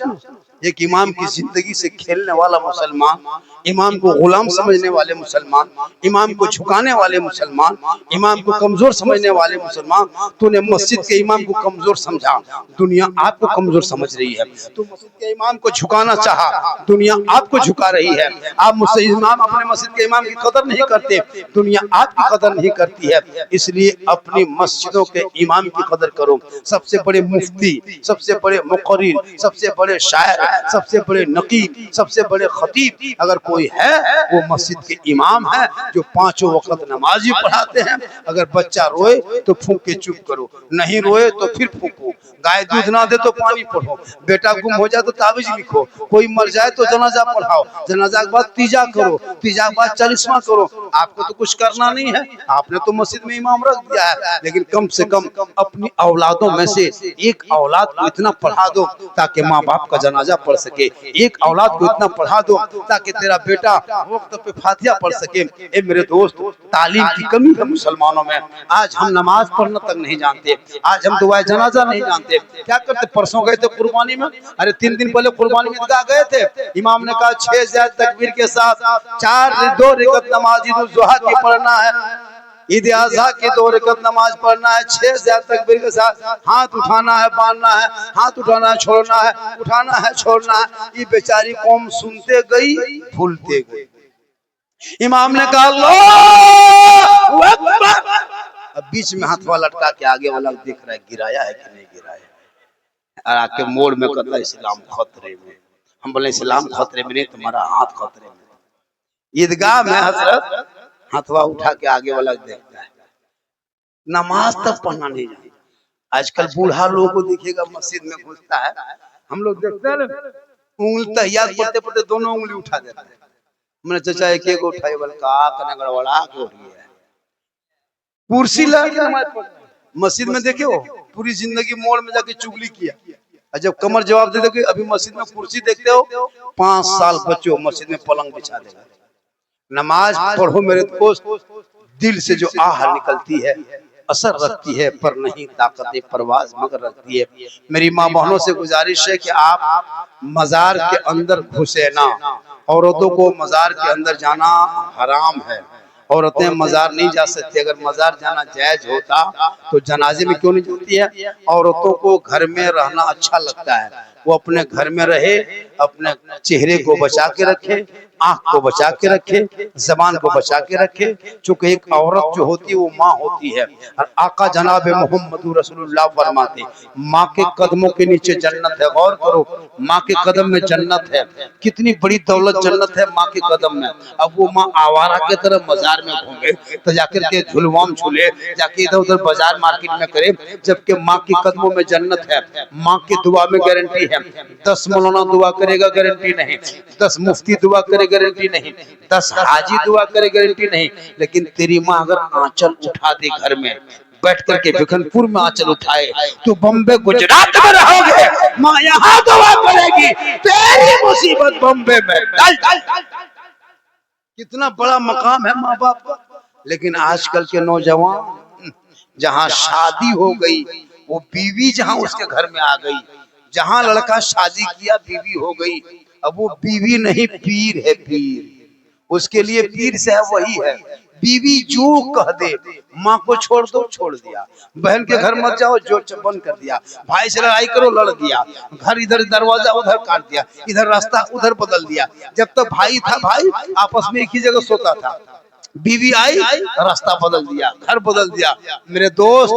एक इमाम की जिंदगी से खेलने वाला मुसलमान, इमाम को गुलाम समझने वाले मुसलमान, इमाम को झुकाने वाले मुसलमान, इमाम को कमजोर समझने वाले मुसलमान, तूने मस्जिद के इमाम को कमजोर समझा, दुनिया आपको कमजोर समझ रही है। तू मस्जिद के इमाम को झुकाना चाहा, दुनिया आपको झुका रही है। आप इमाम अपने मस्जिद के इमाम की कदर नहीं करते, दुनिया आपकी कदर नहीं करती है। इसलिए अपनी मस्जिदों के इमाम की कदर करो। सबसे बड़े मुफ्ती, सबसे बड़े मुकर्रिर, सबसे बड़े शायर, सबसे बड़े नकीब, सबसे बड़े खतीब अगर कोई है वो मस्जिद के इमाम है जो 5 वक्त नमाज ही पढ़ाते हैं। अगर बच्चा रोए तो फूंक के चुप करो, नहीं रोए तो फिर फूंको, गाय दूध ना दे तो पानी पढ़ो, बेटा गुम हो जाए तो ताबीज लिखो, कोई मर जाए तो जनाजा पढ़ाओ, जनाजा के बाद तीजा करो, तीजा के बाद चालीसवा करो। आपको तो कुछ करना नहीं है, आपने तो मस्जिद में इमाम रख दिया है, लेकिन कम से कम अपनी औलादों में से एक औलाद को इतना पढ़ा दो ताकि माँ बाप का जनाजा पढ़ सके, एक औलाद को इतना पढ़ा दो ताकि तेरा बेटा वक्त पे फातिहा पढ़ सके। ए मेरे दोस्त, तालीम की कमी है मुसलमानों में। आज हम नमाज पढ़ना तक नहीं जानते, आज हम दुआए जनाजा नहीं जानते। क्या करते, परसों गए थे कुर्बानी में, अरे 3 दिन पहले कुर्बानी में ईदगाह गए थे, इमाम ने कहा 6 ज़ायद तकबीर के साथ 2 रकात नमाज ईद उल जुहा की पढ़ना है, ईद अज़हा की 2 रकात नमाज पढ़ना है, 6 ज़ायद तकबीर के साथ हाथ उठाना है, बांधना है, हाथ उठाना है, छोड़ना है, उठाना है, छोड़ना है। ये बेचारी कौम सुनते गई, भूलते गई। इमाम ने कहा अल्लाहु अकबर, अब बीच में हाथ वाला लटका के आगे वाला देख रहा है गिराया है कि नहीं गिराया, और आके मोड़ में कहता है इस्लाम खतरे में। हम बोले इस्लाम खतरे में नहीं, तुम्हारा हाथ खतरे में। ईदगाह में हजरत हाथवा उठा के आगे वाला देखता है, नमाज तक पढ़ना नहीं जानता। आजकल बूढ़ा लोगों को देखिएगा मस्जिद में घुसता है, हम लोग देखते हैं उंगली तहियात पढ़ते पढ़ते दोनों उंगली उठा देता है। मैंने चाचा एक उठाई, बोल का कने गड़बड़ा हो रही है, कुर्सी लगा मस्जिद में देखे हो, पूरी जिंदगी मोड़ में जाके चुगली किया, और जब कमर जवाब दे दे अभी मस्जिद में कुर्सी देखते हो, 5 साल बच्चों मस्जिद में पलंग बिछा देगा। नमाज पढ़ो मेरे दोस्त, दिल से जो आह निकलती है असर रखती है, पर नहीं ताकत परवाज मगर रखती है। मेरी माँ बहनों से गुजारिश है कि आप मजार के अंदर घुसे ना, औरतों को मजार के अंदर जाना हराम है, औरतें मजार नहीं जा सकती। अगर मजार जाना जायज होता तो जनाजे में क्यों नहीं जाती है? औरतों को घर में रहना अच्छा लगता है, वो अपने घर में रहे, अपने चेहरे को बचा के रखे, आंख को बचा के रखे, जबान को बचा के रखे, क्योंकि एक औरत जो होती है वो माँ होती है। और आका जनाब मोहम्मद रसूलुल्लाह फरमाते माँ के कदमों के नीचे जन्नत है। गौर करो, माँ के कदम में जन्नत है, कितनी बड़ी दौलत जन्नत है माँ के कदम में। अब वो माँ आवारा के तरह बाजार में घूमे तो जाकर के झुलवाम झूले, जाके इधर उधर बाजार मार्केट में करे, जबकि माँ के कदमों में जन्नत है। माँ की दुआ में गारंटी है, 10 मौलाना दुआ करेगा गारंटी नहीं, 10 मुफ्ती दुआ करे गारंटी नहीं, 10 हाजी दुआ करे गारंटी नहीं, लेकिन तेरी माँ अगर आंचल उठा दे घर में बैठ करके, बिखनपुर में आंचल उठाए तो बम्बे गुजरात में रहोगे, माँ यहाँ दुआ करेगी, तेरी मुसीबत बम्बे में। कितना बड़ा मकाम है माँ बाप का। लेकिन आजकल के नौजवान, जहाँ शादी हो गई वो बीवी जहाँ उसके घर में आ गई, जहाँ लड़का शादी किया बीवी हो गई, अब वो बीवी नहीं पीर है, पीर उसके लिए पीर से है वही है। बीवी जो कह दे, माँ को छोड़ दो छोड़ दिया, बहन के घर मत जाओ जो बंद कर दिया, भाई से लड़ाई करो लड़ दिया, घर इधर दरवाजा उधर काट दिया, इधर रास्ता उधर बदल दिया। जब तक भाई था भाई आपस में एक ही जगह सोता था, बीवी आई रास्ता बदल दिया, घर बदल दिया। मेरे दोस्त,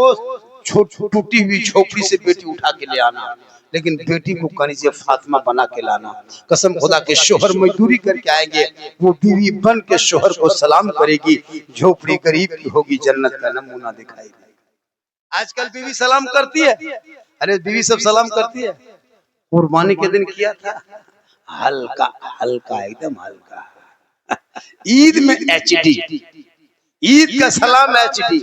टूटी हुई झोपड़ी से बेटी उठा के ले आना, लेकिन बेटी को कनीज़े फातिमा बना के लाना। कसम खुदा के शोहर मजदूरी करके आएंगे, वो बीवी बन के शोहर को सलाम करेगी, झोपड़ी गरीब की होगी, जन्नत का नमूना दिखाई देगा। आजकल बीवी सलाम करती है, अरे बीवी सब सलाम करती है। कुर्बानी के दिन किया था, हल्का हल्का एकदम हल्का। ईद में HD, ईद का सलाम HD,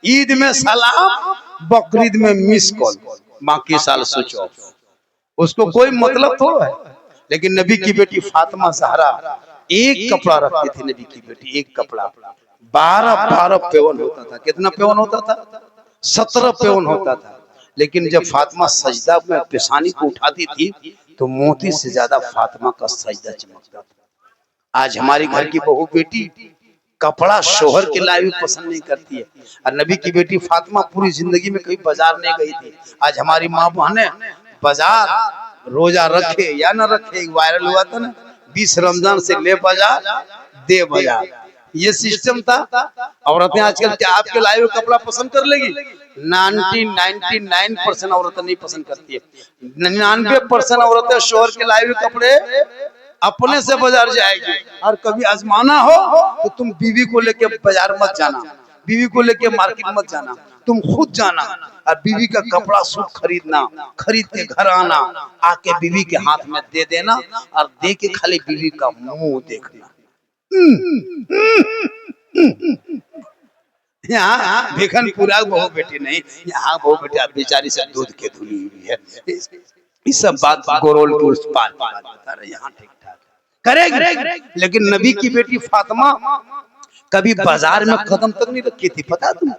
ईद में सलाम, बकरीद में मिस कॉल, बाकी साल स्विच ऑफ। उसको कोई मतलब थोड़ा है। लेकिन नबी की बेटी फातिमा ज़हरा एक कपड़ा रखती थी, नबी की बेटी एक कपड़ा, 12 पेवन होता था। कितना पेवन होता था? 17 पेवन होता था। लेकिन जब फातिमा सजदा में पेशानी को उठाती थी तो मोती से ज्यादा फातिमा का सजदा चमकता था। आज हमारी घर की बहू बेटी कपड़ा शोहर के लाए भी पसंद नहीं करती है, और नबी की बेटी फातिमा पूरी जिंदगी में कभी बाजार नहीं गई थी। आज हमारी माँ बहने बाजार, रोजा रखे या न रखे, वायरल हुआ था ना, 20 रमजान से ले बाजार दे बाजार, ये सिस्टम था। औरतें आजकल क्या आपके लाए हुए कपड़ा पसंद कर लेगी? 99% औरतें नहीं पसंद करती है। 99% औरतें शोहर के लाए हुए कपड़े अपने से बाजार जाएगी। और कभी आजमाना हो तो तुम बीवी को लेके बाजार मत जाना, बीवी को लेके मार्केट मत जाना, तुम खुद जाना और बीवी का कपड़ा सूट खरीदना, खरीद के घर आना, आके बीवी के हाथ में दे देना और दे के खाली बीवी का मुंह देखना। यहाँ भिखनपुरा बहू बेटी नहीं, यहाँ बहू बेटी बेचारी से दूध के धुली हुई है। इस सब बात गोरोल की उस पार बता रहे, यहाँ ठीक ठाक करेगी। लेकिन नबी की बेटी फातिमा कभी बाजार में कदम तक नहीं रखी थी। पता तुम,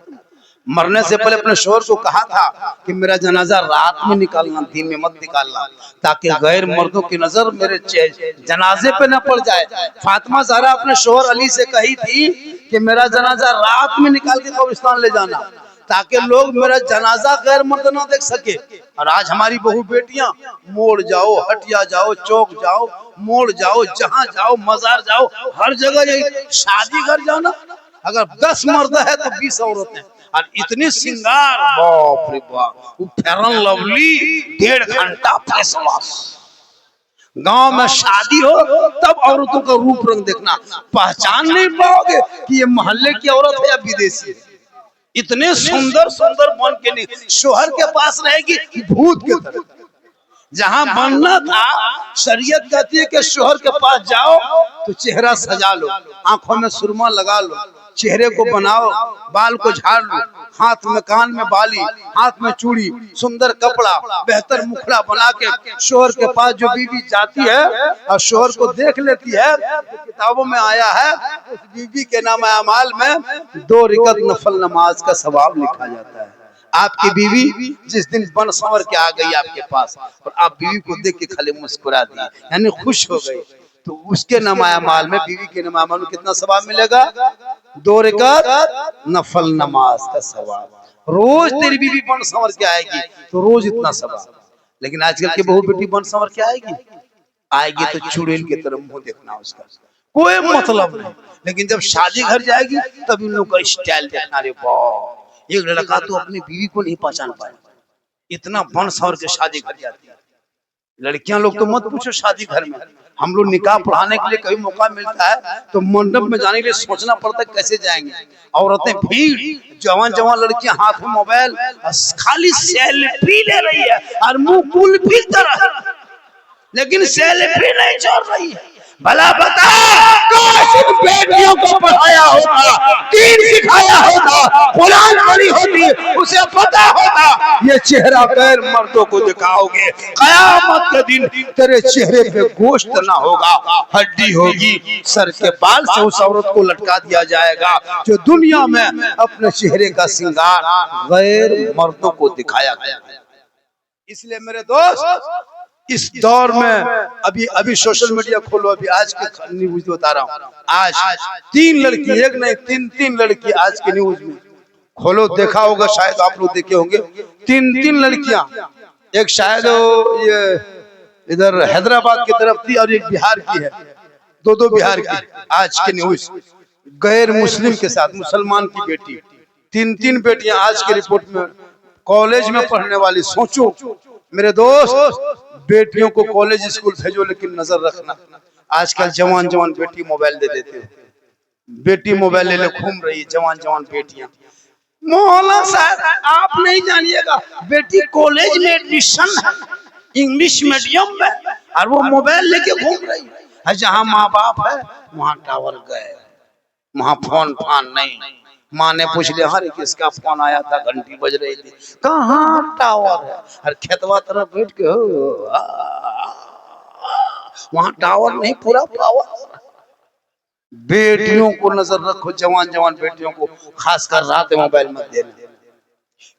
मरने से पहले अपने शोहर को कहा था कि मेरा जनाजा रात में निकालना, दिन में मत निकालना, ताकि गैर मर्दों की नजर मेरे जनाजे पे न पड़ जाए। फातिमा ज़हरा अपने शोहर अली से कही थी कि मेरा जनाजा रात में निकाल के कब्रिस्तान ले जाना, ताकि लोग मेरा जनाजा गैर मर्द ना देख सके। और आज हमारी बहू बेटियां मोड़ जाओ, हटिया जाओ, चौक जाओ, मोड़ जाओ, जहां जाओ, मजार जाओ, हर जगह यही। शादी घर जाना, अगर 10 मर्द है तो 20 औरतें, और इतनी श्रृंगार, बाप रे बाप, फेरन लवली 1.5 घंटा फेस वॉश। गांव में शादी हो तब औरतों का रूप रंग देखना, पहचान नहीं पाओगे कि ये मोहल्ले की औरत है या विदेशी। इतने सुंदर सुंदर बन के नहीं, शोहर के पास रहेगी भूत के तरह। जहां बनना था, शरीयत कहती है कि शोहर के पास जाओ तो चेहरा सजा लो, आंखों में सुरमा लगा लो, चेहरे को बनाओ, बाल को झाड़ लो, हाथ में कान में बाली, हाथ में चूड़ी, सुंदर कपड़ा, बेहतर मुखड़ा बना के शोहर के पास जो बीवी जाती है और शोहर को देख लेती है, तो किताबों में आया है उस बीवी के नाम अमाल में 2 रकात नफल नमाज का सवाब लिखा जाता है। आपकी बीवी जिस दिन बन संवर के आ गई आपके पास और आप बीवी को देख के खाली मुस्कुरा दी, यानी खुश हो गई, तो उसके नमाया माल में, बीवी के नमाया माल में कितना सवाब मिलेगा? 2 रकात नफल नमाज का सवाब। रोज तेरी बीवी बन संवर के आएगी तो रोज इतना सवाब। लेकिन आजकल की बहू बेटी बन संवर के आएगी तो चुड़ैल की तरह मुंह देखना, उसका कोई मतलब नहीं। लेकिन जब शादी घर जाएगी तब इन लोगों का स्टाइल देखना। रे वाह, एक लड़का तो अपनी बीवी को नहीं पहचान पाया, इतना बन संवर के शादी घर जाती है। लड़कियां लोग तो मत पूछो, शादी घर में हम लोग निकाह पढ़ाने के लिए कभी मौका मिलता है तो मंडप में जाने के लिए सोचना पड़ता है कैसे जाएंगे। औरतें भीड़, जवान जवान लड़कियां हाथ में मोबाइल, खाली सेल्फी ले रही है और मुंह कुल्फी तरह, लेकिन सेल्फी नहीं छोड़ रही है। भला बता, बेटियों को पढ़ाया होता, दीन सिखाया होता, कुरान पढ़ी होती, उसे पता होता ये चेहरा गैर मर्दों को दिखाओगे, कयामत के दिन तेरे चेहरे पे गोश्त ना होगा, हड्डी होगी। सर के बाल से उस औरत को लटका दिया जाएगा जो दुनिया में अपने चेहरे का श्रृंगार गैर मर्दों को दिखाया गया। इसलिए मेरे दोस्त, इस दौर में अभी सोशल मीडिया खोलो, अभी आज के न्यूज बता रहा हूँ, आज 3 लड़की, एक नहीं 3 लड़की आज के न्यूज में खोलो, देखा होगा शायद आप लोग देखे होंगे। 3 लड़कियां, एक शायद ये इधर हैदराबाद की तरफ थी और एक बिहार की है, 2 बिहार की। आज के न्यूज, गैर मुस्लिम के साथ मुसलमान की बेटी, 3 बेटियां आज की रिपोर्ट में, कॉलेज में पढ़ने वाली। सोचो मेरे दोस्त, बेटियों को कॉलेज स्कूल भेजो, लेकिन नजर रखना, आजकल जवान जवान बेटी मोबाइल दे देते हो, बेटी मोबाइल ले ले घूम रही है, जवान जवान बेटियां। मौलाना साहब आप नहीं जानिएगा, बेटी कॉलेज में एडमिशन है इंग्लिश मीडियम में और वो मोबाइल लेके घूम रही है। जहाँ माँ बाप है वहाँ टावर गए, वहाँ फोन फान नहीं। माँ ने पूछ लिया, अरे किसका फोन आया था, घंटी बज रही थी, कहाँ टावर है, हर खेतवा तरफ बैठ के वहाँ टावर नहीं, पूरा पावर। बेटियों को नजर रखो, जवान जवान बेटियों को, खासकर रात मोबाइल मत देना।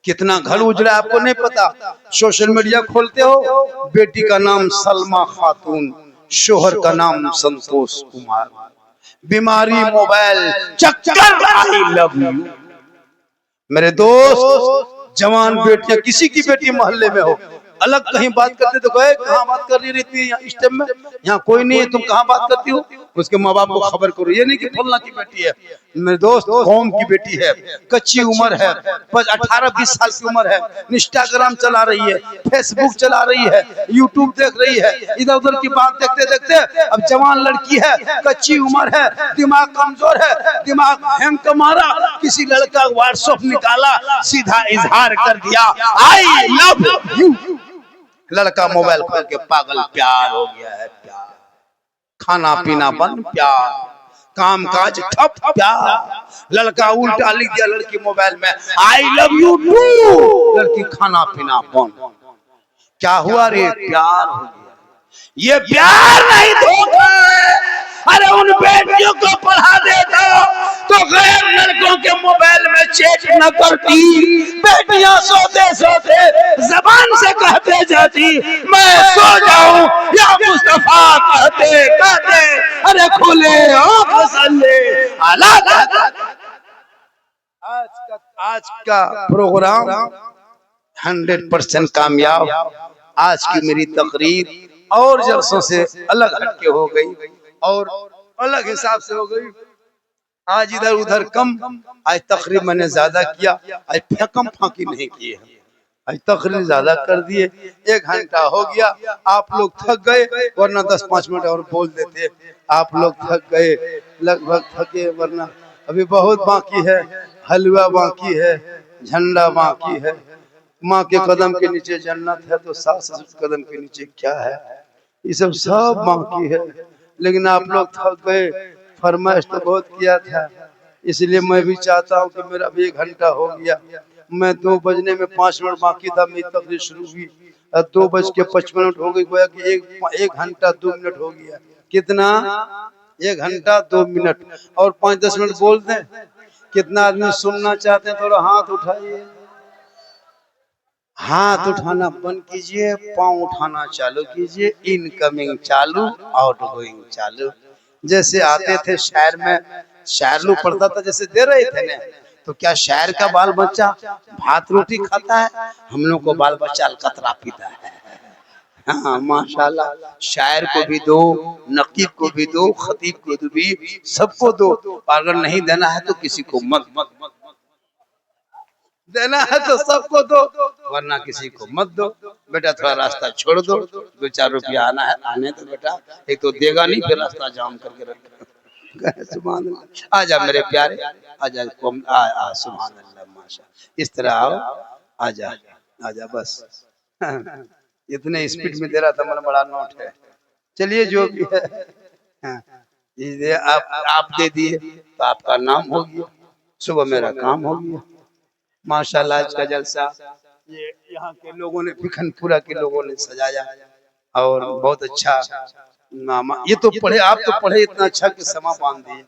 कितना घर उजड़ा आपको नहीं पता। सोशल मीडिया खोलते हो, बेटी का नाम सलमा खातून, शोहर का नाम संतोष कुमार, बीमारी मोबाइल, चक्कर, आई लव यू। मेरे दोस्त, जवान बेटियां, किसी की बेटी मोहल्ले में हो, अलग कहीं बात करते तो कहे कहाँ बात कर रही रहती है इस टाइम में, यहाँ कोई नहीं है, तुम कहाँ बात करती हो? उसके माँ बाप को खबर करो। ये नहीं कि फलना की बेटी है, मेरे दोस्त कौम की बेटी है, कच्ची उम्र है, 18-20 साल की उम्र है, इंस्टाग्राम चला रही है, फेसबुक चला रही है, यूट्यूब देख रही है, इधर उधर की बात देखते देखते अब जवान लड़की है, कच्ची उम्र है, दिमाग कमजोर है, दिमाग हैंग का मारा, किसी लड़का व्हाट्सएप निकाला, सीधा इजहार कर दिया आई लव यू। लड़का मोबाइल खोल के पागल, प्यार हो गया है, प्यार, खाना पीना बंद, प्यार, काम काज ठप, प्यार। लड़का उल्टा लिख दिया लड़की मोबाइल में आई लव यू टू, लड़की खाना पीना बंद। क्या हुआ रे? प्यार हो गया। ये प्यार नहीं धोखा है। अरे उन बेटियों को पढ़ा देता तो गैर लड़कों के मोबाइल में चेक न करती, बेटियां सोते सोते जबान से कहते जाती मैं सो जाऊं या मुस्तफा कहते कहते अरे खुले आंख सल्ले अला। आज का प्रोग्राम 100% कामयाब। आज की मेरी तकरीर और जलसों से अलग हटके हो गई और अलग हिसाब से हो गई। आज इधर उधर कम, आज तकरीर मैंने ज्यादा किया, आज फेकम फाकी नहीं किए, आज तकरीर ज्यादा कर दिए। 1 घंटा हो गया, आप लोग थक गए, वरना 10-5 मिनट और बोल देते। आप लोग थक गए, लगभग थके, वरना अभी बहुत बाकी है, हलवा बाकी है, झंडा बाकी है। माँ के कदम के नीचे जन्नत है तो सास ससुर के कदम के नीचे क्या है, ये सब बाकी है। लेकिन आप लोग थक गए, फरमाइश तो बहुत किया था, इसलिए मैं भी चाहता हूँ कि मेरा भी 1 घंटा हो गया। मैं 2 बजने में 5 मिनट बाकी था, मेरी तकरीर शुरू हुई 2:55 हो गई, गोया कि 1 घंटा 2 मिनट हो गया। कितना? 1 घंटा 2 मिनट और 5-10 मिनट बोल दें। कितना आदमी सुनना चाहते हैं? थोड़ा हाथ उठाइए। हाथ उठाना बंद कीजिए, पांव उठाना चालू कीजिए। इनकमिंग चालू, आउटगोइंग चालू। जैसे आते थे शायर में, शायर लोग पढ़ता था, जैसे दे रहे थे ना, तो क्या शायर का बाल बच्चा भात रोटी खाता है? हम लोग को बाल बच्चा अलकतरा पीता है। हाँ माशाल्लाह, शायर को भी दो, नकीब को भी दो, खतीब को भी, सबको दो। अगर नहीं देना है तो किसी को मत देना है तो सबको दो, वरना किसी को मत दो। बेटा थोड़ा रास्ता छोड़ दो, 2-4 रुपया आना है आने दो बेटा, एक तो देगा नहीं फिर रास्ता जाम करके रख। सुभान अल्लाह। आजा मेरे प्यारे, आजा सुभान अल्लाह, माशा, इस तरह आओ, आजा आजा, बस इतने स्पीड में दे रहा था, मेरा बड़ा नोट है। चलिए जो भी है, आप दे दिए तो आपका नाम हो गया, सुबह मेरा काम हो गया। माशाल्लाह आज का जलसा ये यहाँ के लोगों ने, भिखनपुरा के लोगों ने सजाया और बहुत अच्छा नामा। ये तो पढ़े, आप तो पढ़े इतना अच्छा कि समा बांध दिए,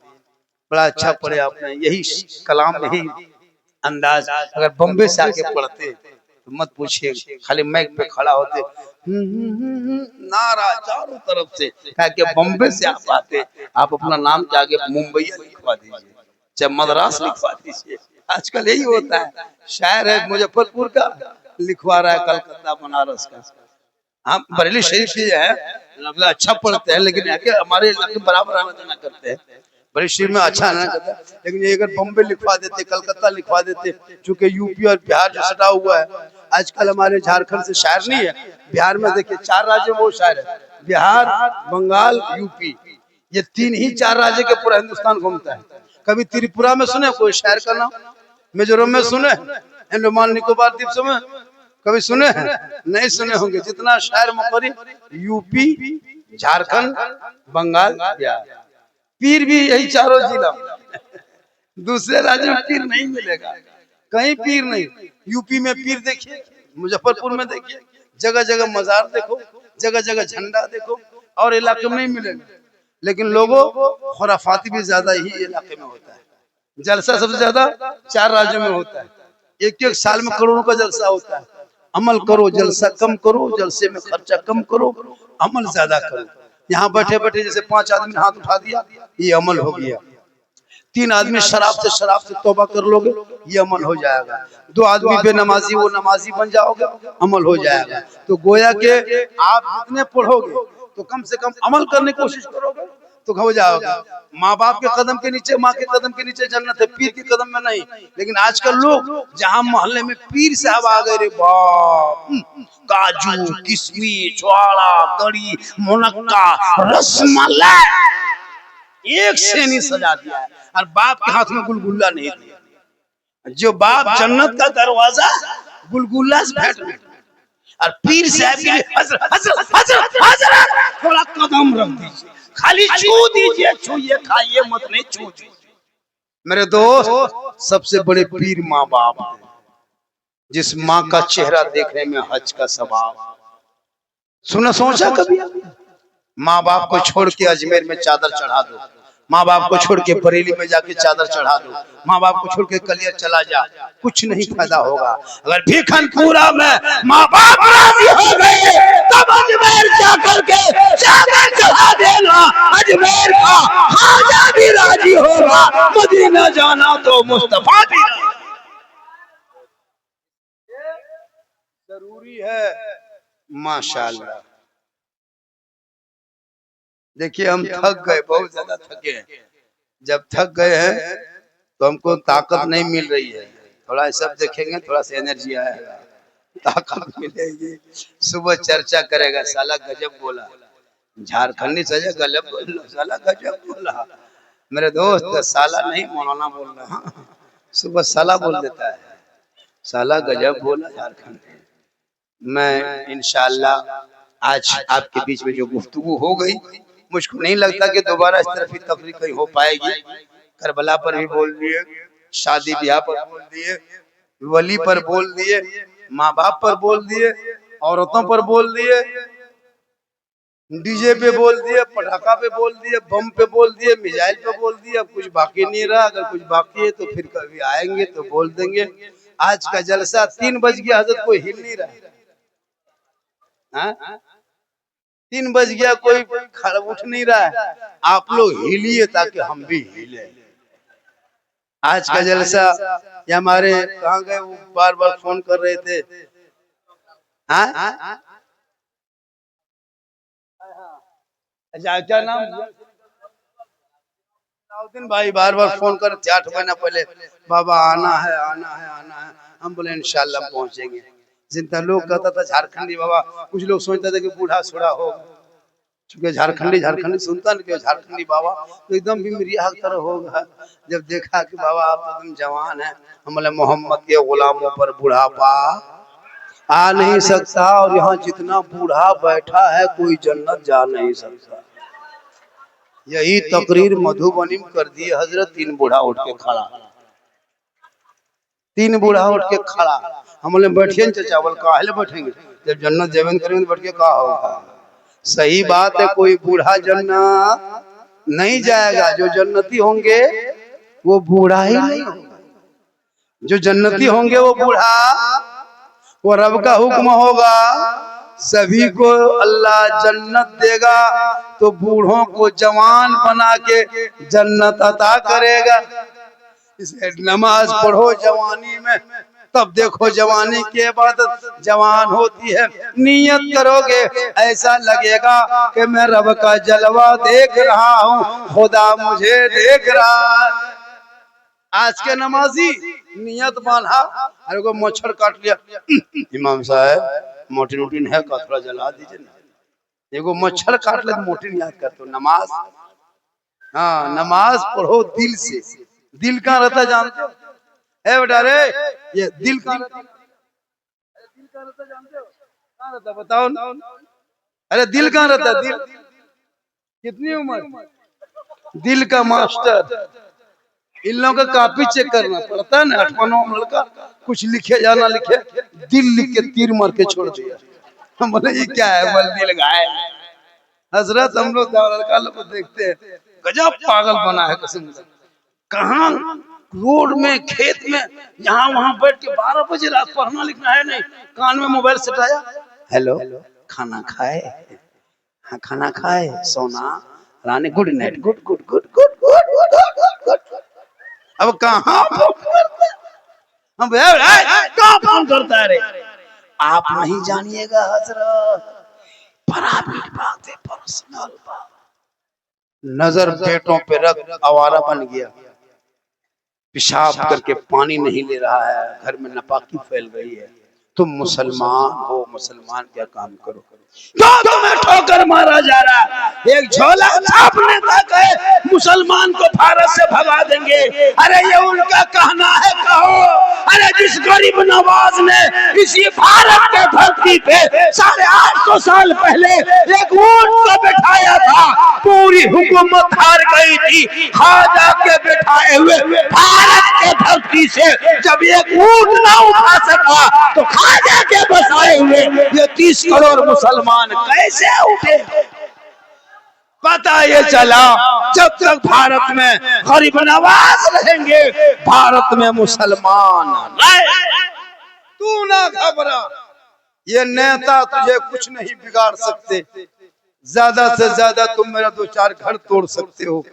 बड़ा अच्छा पढ़े आपने। यही कलाम, यही अंदाज अगर बम्बे से आके पढ़ते तो मत पूछिए, खाली माइक पे खड़ा होते नारा चारों तरफ से, क्या बम्बे से आप आते, आप अपना नाम के आगे मुंबई लिखवा दीजिए, चाहे मद्रास लिखवा दीजिए। आजकल यही होता है, शायर है मुजफ्फरपुर का लिखवा रहा है कलकत्ता बनारस का। हम बरेली शरीफ से है, अच्छा पढ़ते हैं, लेकिन हमारे इलाके बराबर आना जाना करते हैं, बरेली शरीफ में अच्छा आना करता है। लेकिन ये अगर बम्बे लिखवा देते, कलकत्ता लिखवा देते, चूंकि यूपी और बिहार जो सटा हुआ है, आजकल हमारे झारखंड से शायर नहीं है, बिहार में देखिए 4 राज्यों में वो शायर है, बिहार, बंगाल, यूपी, ये 3 ही 4 राज्य के पूरा हिंदुस्तान घूमता है। कभी त्रिपुरा में सुने कोई शायर का नाम? मिजोरम में सुने? अंडमान निकोबार द्वीप में कभी सुने हैं? नहीं सुने होंगे। जितना शायर मुकरी यूपी, झारखंड, बंगाल, बिहार, पीर भी यही चारों जिला। दूसरे राज्यों में पीर नहीं मिलेगा, कहीं पीर नहीं। यूपी में पीर देखिए, मुजफ्फरपुर में देखिए, जगह जगह मजार देखो, जगह जगह झंडा देखो, और इलाके में नहीं मिलेगा। लेकिन लोगों खुराफाती भी ज्यादा ही इलाके में होता है। जलसा सबसे ज्यादा 4 राज्यों में होता है, एक साल में करोड़ों का जलसा होता है। अमल करो, जलसा कम करो, जलसे में खर्चा कम करो, अमल ज्यादा करो। यहाँ बैठे बैठे जैसे 5 आदमी हाथ उठा दिया, ये अमल हो गया। 3 आदमी शराब से तौबा कर लोगे, ये अमल हो जाएगा। 2 आदमी बेनमाजी, वो नमाजी बन जाओगे, अमल हो जाएगा। तो गोया के आप जितने पढ़ोगे तो कम से कम अमल करने की कोशिश करोगे, तो हो जाओगे। माँ बाप के कदम के नीचे, माँ के कदम के नीचे जन्नत है, पीर के कदम में नहीं। लेकिन आजकल लोग जहाँ मोहल्ले में पीर साहब आ गए रे बाप, काजू किशमिश छोड़ा गड़ी मुनक्का रसमलाई एक से नहीं सजा दिया है, और बाप के हाथ में गुलगुल्ला नहीं दिया। जो बाप जन्नत का दरवाजा गुलगुल्ला से भेंट, और पीर साहब के लिए हजरत हजरत हजरत हजरत थोड़ा कदम रख दीजिए, खाली छू दीजिए, छूइए खाइए मत नहीं छू दीजिए। मेरे दोस्त, सबसे बड़े पीर माँ बाप है। जिस माँ का चेहरा देखने में हज का सवाब। सुना सोचा कभी? माँ बाप को छोड़ के अजमेर में चादर चढ़ा दो, माँ बाप को छोड़ के बरेली में जाके चादर चढ़ा दो, माँ बाप को छोड़ के कलियर चला जा, कुछ नहीं फायदा होगा। अगर भीखनपुरा में माँ बाप राजी हो गए तब अजमेर जाकर के चादर चढ़ा देना, अजमेर का खाजा भी राजी होगा, मदीना जाना तो मुस्तफा भी जरूरी है। माशाल्लाह। देखिए हम थक गए, बहुत ज्यादा थके हैं। जब थक गए हैं तो हमको ताकत नहीं मिल रही है, थोड़ा सब देखेंगे, थोड़ा सा एनर्जी आएगा, ताकत मिलेगी। सुबह चर्चा करेगा, साला गजब बोला, झारखंडी सजा गजब बोला, साला गजब बोला। मेरे दोस्त, साला नहीं मौलाना बोल रहा, सुबह साला बोल देता है, साला गजब बोला झारखंडी। मैं इंशाअल्लाह आज आपके बीच में जो गुफ्तगू हो गई, मुझको नहीं लगता कि दोबारा इस तरह की तकरीर कहीं हो पाएगी। करबला पर भी बोल दिए, शादी ब्याह पर बोल दिए, वली पर बोल दिए, माँ बाप पर बोल दिए, औरतों पर बोल दिए, डीजे पे बोल दिए, पटाखा पे बोल दिए, बम पे बोल दिए, मिसाइल पे बोल दिए। अब कुछ बाकी नहीं रहा। अगर कुछ बाकी है तो फिर कभी आएंगे तो बोल देंगे। आज का जलसा 3 बज गया, हजरत कोई हिल नहीं रहा। 3 बज गया, कोई खड़ा उठ नहीं रहा है। आप लोग हिलिए ताकि हम भी हिले। आज का जलसा, ये हमारे कहाँ गए, वो बार बार फोन कर रहे थे। क्या नाम? दिन भाई बार बार फोन कर 8 महीना पहले, बाबा आना है आना है आना है। हम बोले इंशाल्लाह पहुंचेंगे। जितना लोग कहता था झारखंडी बाबा, कुछ लोग सोचते थे कि बूढ़ा सूढ़ा हो, क्योंकि झारखंडी सुनता नहीं, झारखंडी बाबा तो एकदम बिमरिया की तरह होगा। जब देखा कि बाबा आप तो एकदम जवान है, हम बोले मोहम्मद के गुलामों पर बुढ़ापा आ नहीं सकता, और यहाँ जितना बूढ़ा बैठा है कोई जन्नत जा नहीं सकता। यही तकरीर मधुबनी में कर दी हजरत। 3 बूढ़ा उठ के खड़ा, 3 बूढ़ा उठ के खड़ा। हम बोले बैठिए चाचा। बोल काहे बैठेंगे, जब जन्नत जेवन करेंगे तो बैठ के कहा होगा। सही बात है, कोई बूढ़ा जन्नत नहीं जाएगा। जो जन्नती होंगे वो बूढ़ा ही नहीं होगा। जो जन्नती होंगे वो बूढ़ा, वो रब का हुक्म होगा, सभी को अल्लाह जन्नत देगा, तो बूढ़ों को जवान बना के जन्नत अता करेगा। इसे नमाज पढ़ो जवानी में, तब देखो जवानी की इबादत जवान होती है। नियत करोगे ऐसा लगेगा कि मैं रब का जलवा देख रहा हूँ, खुदा मुझे देख रहा है। आज के नमाजी नियत बांधा, अरे को मच्छर काट लिया, इमाम साहब मोटी रोटी है का थोड़ा जला दीजिए ना। देखो मच्छर काट ले तो मोटी याद कर। तो नमाज, हाँ नमाज पढ़ो दिल से। दिल कहाँ रहता जानते हो? ए बेटा रे, ये दिल कहाँ रहता? दिल कहाँ रहता जानते हो? कहाँ रहता बताओ ना। अरे दिल कहाँ रहता? दिल कितनी उम्र? दिल का मास्टर। इन लोगों का कापी चेक करना पड़ता है ना, 8वां 9वां लड़का कुछ लिखे या ना लिखे, दिल लिख के तीर मार के छोड़ दिया। हम बोले ये क्या है? बोल दिल गाय। हजरत हम लोग लड़का लोग को देखते हैं, गजब पागल बना है कसम से। कहाँ रोड में, खेत में, यहाँ वहाँ बैठ के 12 बजे रात पढ़ना लिखना है नहीं, कान में मोबाइल सटाया, हेलो खाना खाए? हाँ खाना खाए, सोना रानी good night, good good good good good good. अब कहाँ फोन करता है रे? आप नहीं जानिएगा हजरत, प्राइवेट बात है, पर्सनल बात। नजर पेटों पे रख आवारा बन गया, पेशाब करके पानी नहीं ले रहा है, घर में नापाकी फैल रही है। तुम मुसलमान हो, मुसलमान क्या काम करो? क्यों तुम्हें ठोकर मारा जा रहा है? एक झोला छापने तक है मुसलमान को भारत से भगा देंगे। अरे ये उनका कहना है, कहो। अरे जिस गरीब नवाज ने इसी भारत के धरती पे 850 साल पहले एक ऊंट को बैठाया था, पूरी हुकूमत हार गई थी। खाजा के बैठाए हुए भारत के धरती से जब एक ऊंट ना उठा सका, तो खाजा के बसाए हुए ये 30 करोड़ मुसलमान कैसे उठे? पता ये चला, जब तक भारत में गरीब नवाज रहेंगे, भारत में मुसलमान तू ना घबरा। ये नेता तुझे कुछ नहीं बिगाड़ सकते। ज्यादा से ज्यादा तुम मेरा 2-4 घर तोड़ सकते हो,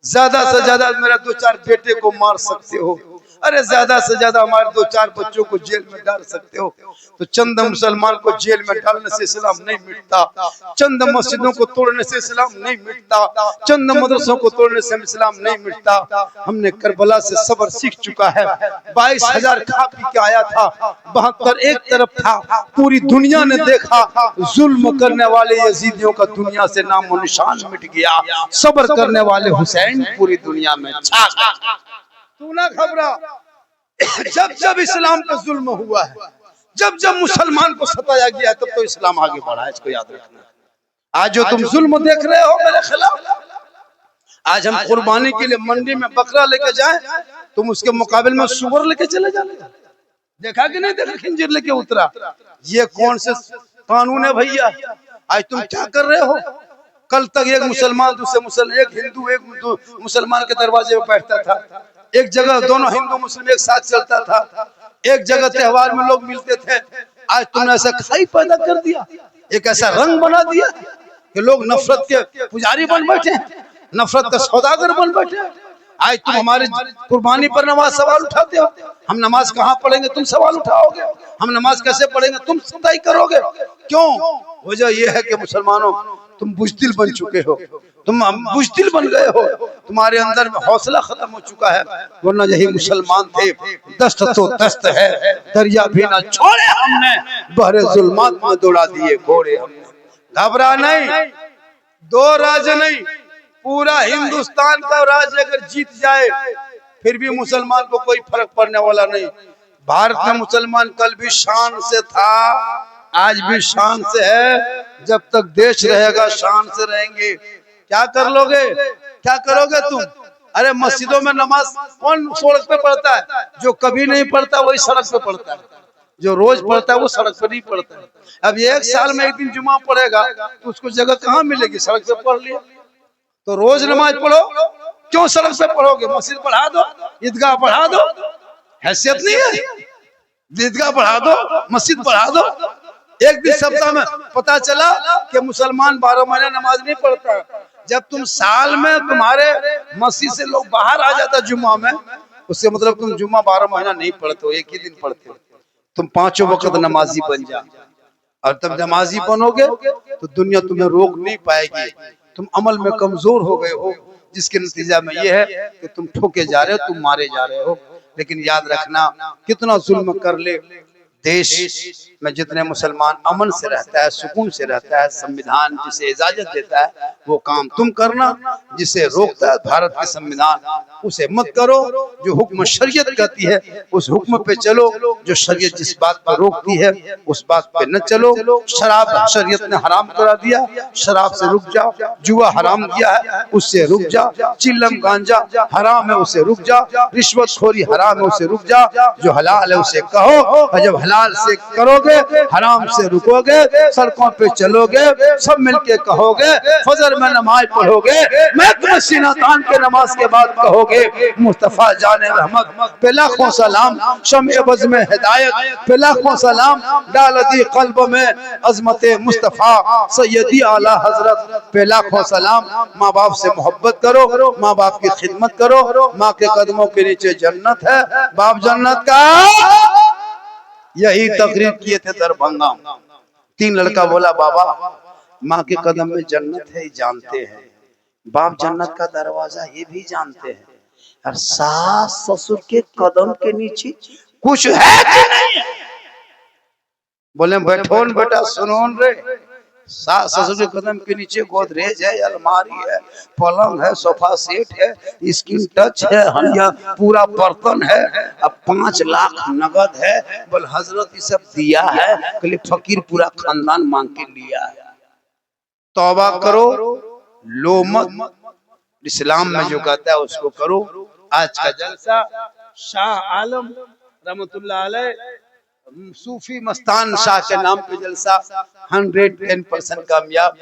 ज्यादा से ज्यादा मेरा 2-4 बेटे को मार सकते हो, अरे ज्यादा से ज्यादा हमारे 2-4 बच्चों को जेल में डाल सकते हो। तो चंद मुसलमान को जेल में डालने से इस्लाम नहीं मिटता, चंद मस्जिदों को तोड़ने से इस्लाम नहीं मिटता, चंद मदरसों को तोड़ने से इस्लाम नहीं मिटता। हमने करबला से सब्र सीख चुका है। 22,000 खा पी के आया था, 72 एक तरफ था। पूरी दुनिया ने देखा, जुल्म करने वाले यजीदियों का दुनिया से नामो निशान मिट गया। सब्र करने वाले हुसैन पूरी दुनिया में छा गए। तू ना घबरा। जब जब इस्लाम पे जुल्म हुआ है, जब जब मुसलमान को सताया गया, तब तो इस्लाम आगे बढ़ा है, इसको याद रखना। आज जो तुम जुल्म देख रहे हो मेरे खिलाफ, आज हम कुर्बानी के लिए मंडी में बकरा लेके जाएं, तुम उसके मुकाबले में सुअर लेके चले जाते। देखा कि नहीं देखा खंजीर लेके उतरा? ये कौन से कानून है भैया? आज तुम क्या कर रहे हो? कल तक एक मुसलमान दूसरे मुसलमान, एक हिंदू एक मुसलमान के दरवाजे में बैठता था, एक जगह दोनों हिंदू मुस्लिम एक साथ चलता था, एक जगह त्योहार में लोग मिलते थे। आज तुमने ऐसा खाई पैदा कर दिया, एक ऐसा रंग बना दिया कि लोग नफरत के पुजारी बन बैठे, नफरत का सौदागर बन बैठे। आज तुम हमारे कुर्बानी पर नमाज सवाल उठाते हो। हम नमाज कहाँ पढ़ेंगे? तुम सवाल उठाओगे। हम नमाज कैसे पढ़ेंगे? तुम सताई करोगे। क्यों? वजह यह है कि मुसलमानों, तुम बुज़दिल बन चुके हो, तुम बुज़दिल बन गए हो, तुम्हारे अंदर में हौसला खत्म हो चुका है। वरना यही मुसलमान थे, दस्त तो दस्त है, दरिया भी ना छोड़े हमने, बहरे जुल्मात में दौड़ा दिए घोड़े हमने। घबरा नहीं, 2 राज्य नहीं, पूरा हिंदुस्तान का राज्य अगर जीत जाए, फिर भी मुसलमान को कोई फर्क पड़ने वाला नहीं। भारत में मुसलमान कल भी शान से था, आज भी शान से है। जब तक देश रहेगा शान से रहेंगे। क्या कर लोगे? क्या करोगे तुम? अरे मस्जिदों में नमाज कौन सड़क पे पढ़ता है? जो कभी नहीं पढ़ता वही सड़क पे पढ़ता है, जो रोज पढ़ता है वो सड़क पे नहीं पढ़ता है। अब 1 साल में 1 दिन जुमा पढ़ेगा तो उसको जगह कहाँ मिलेगी? सड़क पे पढ़ लिया। तो रोज नमाज पढ़ो, क्यों सड़क पे पढ़ोगे? मस्जिद बढ़ा दो, ईदगाह बढ़ा दो, हैसियत नहीं है? ईदगाह बढ़ा दो, मस्जिद बढ़ा दो। एक दिन सप्ताह में पता चला कि मुसलमान 12 महीने नमाज नहीं पढ़ता। जब तुम साल में तुम्हारे मस्जिद से लोग बाहर आ जाता जुम्मा में, उससे मतलब तुम जुम्मा 12 महीना नहीं पढ़ते हो, एक ही दिन पढ़ते हो। तुम 5 वक्त नमाजी बन जाओ, और तब नमाजी बनोगे तो दुनिया तुम्हें रोक नहीं पाएगी। तुम अमल में कमजोर हो गए हो, जिसके नतीजा में यह है कि तुम ठोके जा रहे हो, तुम मारे जा रहे हो। लेकिन याद रखना, कितना जुल्म कर ले, देश में जितने मुसलमान अमन से रहता है, सुकून से रहता है, संविधान जिसे इजाजत देता है वो काम तुम करना, जिसे रोकता है भारत के संविधान उसे मत करो। जो हुक्म शरीयत कहती है उस हुक्म पे चलो, जो शरीयत जिस बात पर रोकती है उस बात पे न चलो। शराब शरीयत ने हराम करा दिया, शराब से रुक जाओ। जुआ हराम किया है, उससे रुक जाओ। चिल्लम गांजा हराम है, उससे रुक जाओ। रिश्वतखोरी हराम है, उससे रुक जाओ। जो हलाल है उसे कहो, और जब हलाल से करोगे, हराम से रुकोगे, सड़कों पे चलोगे, सब मिलके कहोगे, फजर में नमाज पढ़ोगे, मैं तुम्हें सीना तान के नमाज के बाद कहोगे मुस्तफा जाने रहमत पे लाखों सलाम, शम्ए बज़ में हिदायत पे लाखों सलाम, डाल दी कल्ब में अज़मते मुस्तफा सैयदी आला हजरत पे लाखों सलाम। माँ बाप से मोहब्बत करो, माँ बाप की खिदमत करो, माँ के कदमों के नीचे जन्नत है, बाप जन्नत का। यही तकरीर किए थे दरभंगा। 3 लड़का बोला बाबा माँ के कदम में जन्नत है, जानते हैं, बाप जन्नत का दरवाजा ये भी जानते हैं। और सास ससुर के कदम के नीचे कुछ है कि नहीं है? बोले बैठो न बेटा, सुनो रे, सास ससुर के कदम के नीचे गोदरेज है, अलमारी है, पलंग है, सोफा सेट है, स्क्रीन टच है, हलिया पूरा बर्तन है, अब 5 लाख नगद है। बोल हजरत ये सब दिया है, कल फकीर पूरा खानदान मांग के लिया है। तौबा करो, लो मत, इस्लाम में जो कहता है उसको करो। आज का जलसा शाह आलम रहमतुल्लाह अलैह सूफी मस्तान शाह के नाम पे जलसा 110% कामयाब।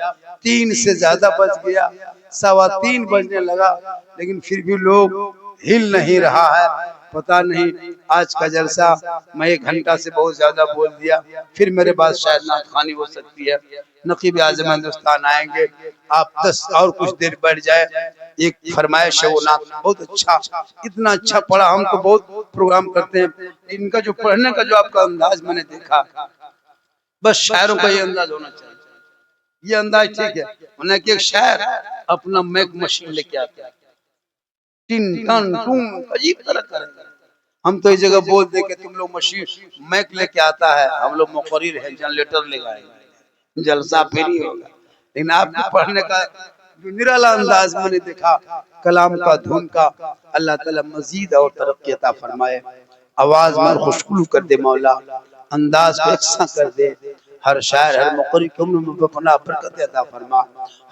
3 से ज्यादा बज गया, 3:15 बजने लगा, लेकिन फिर भी लोग हिल नहीं रहा है। पता नहीं आज का जलसा मैं 1 घंटा से बहुत ज्यादा बोल दिया, फिर मेरे बाद शायद नात खानी हो सकती है। नकीब आज़म हिंदुस्तान आएंगे, आप 10 और कुछ देर बैठ जाए। एक फरमाइश है वो नात बहुत अच्छा, इतना अच्छा पढ़ा। हम तो बहुत प्रोग्राम करते हैं, इनका जो पढ़ने का जो आपका अंदाज मैंने देखा, बस शायरों का ये अंदाज होना चाहिए, ये अंदाज ठीक है। उन्हें कि एक शायर अपना मैक मशीन लेके आता है, टिन टन टूं अजीब तरह करेंगे। हम तो इस जगह बोल दे के तुम लोग मशीन मैक लेके आता है, हम लोग मुकर्रिर है, जनरेटर ले आएंगे, जलसा फिर ही होगा। लेकिन आपके पढ़ने का जो निराला अंदाज मैंने देखा, कलाम का, धुन का, अल्लाह ताला मजीद और तरक्की अता फरमाए। आवाज में खुशबू कर दे मौला, अंदाज को यकसा कर दे। हर शायर हर मुक़र्रिर की उम्र में पनाह बरकत अता फरमा,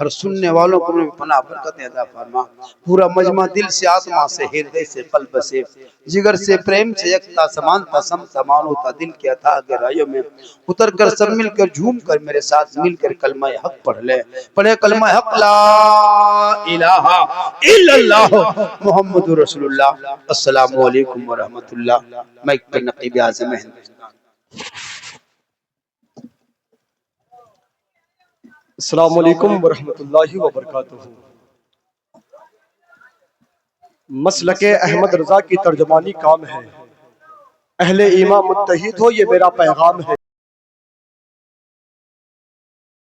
हर सुनने वालों को भी पनाह बरकत अता फरमा। पूरा मजमा दिल से, आत्मा से, हृदय से, कल्ब से, जिगर से, प्रेम से यकता समानता सम समान होता दिल के अथाह गहराइयों में उतर कर सब मिलकर झूम कर मेरे साथ मिलकर कलमा हक पढ़ ले। पढ़े कलमा हक, ला इलाहा इल्लल्लाह मुहम्मदुर रसूलुल्लाह। अस्सलामु अलैकुम व रहमतुल्लाह। मैं नकीब आज़म हिंदुस्तान। अस्सलामु अलैकुम वरहमतुल्लाहि वबरकातुहू। मसलके अहमद रजा की तर्जमानी काम है, अहले ईमान मुत्तहिद हो ये मेरा पैगाम है।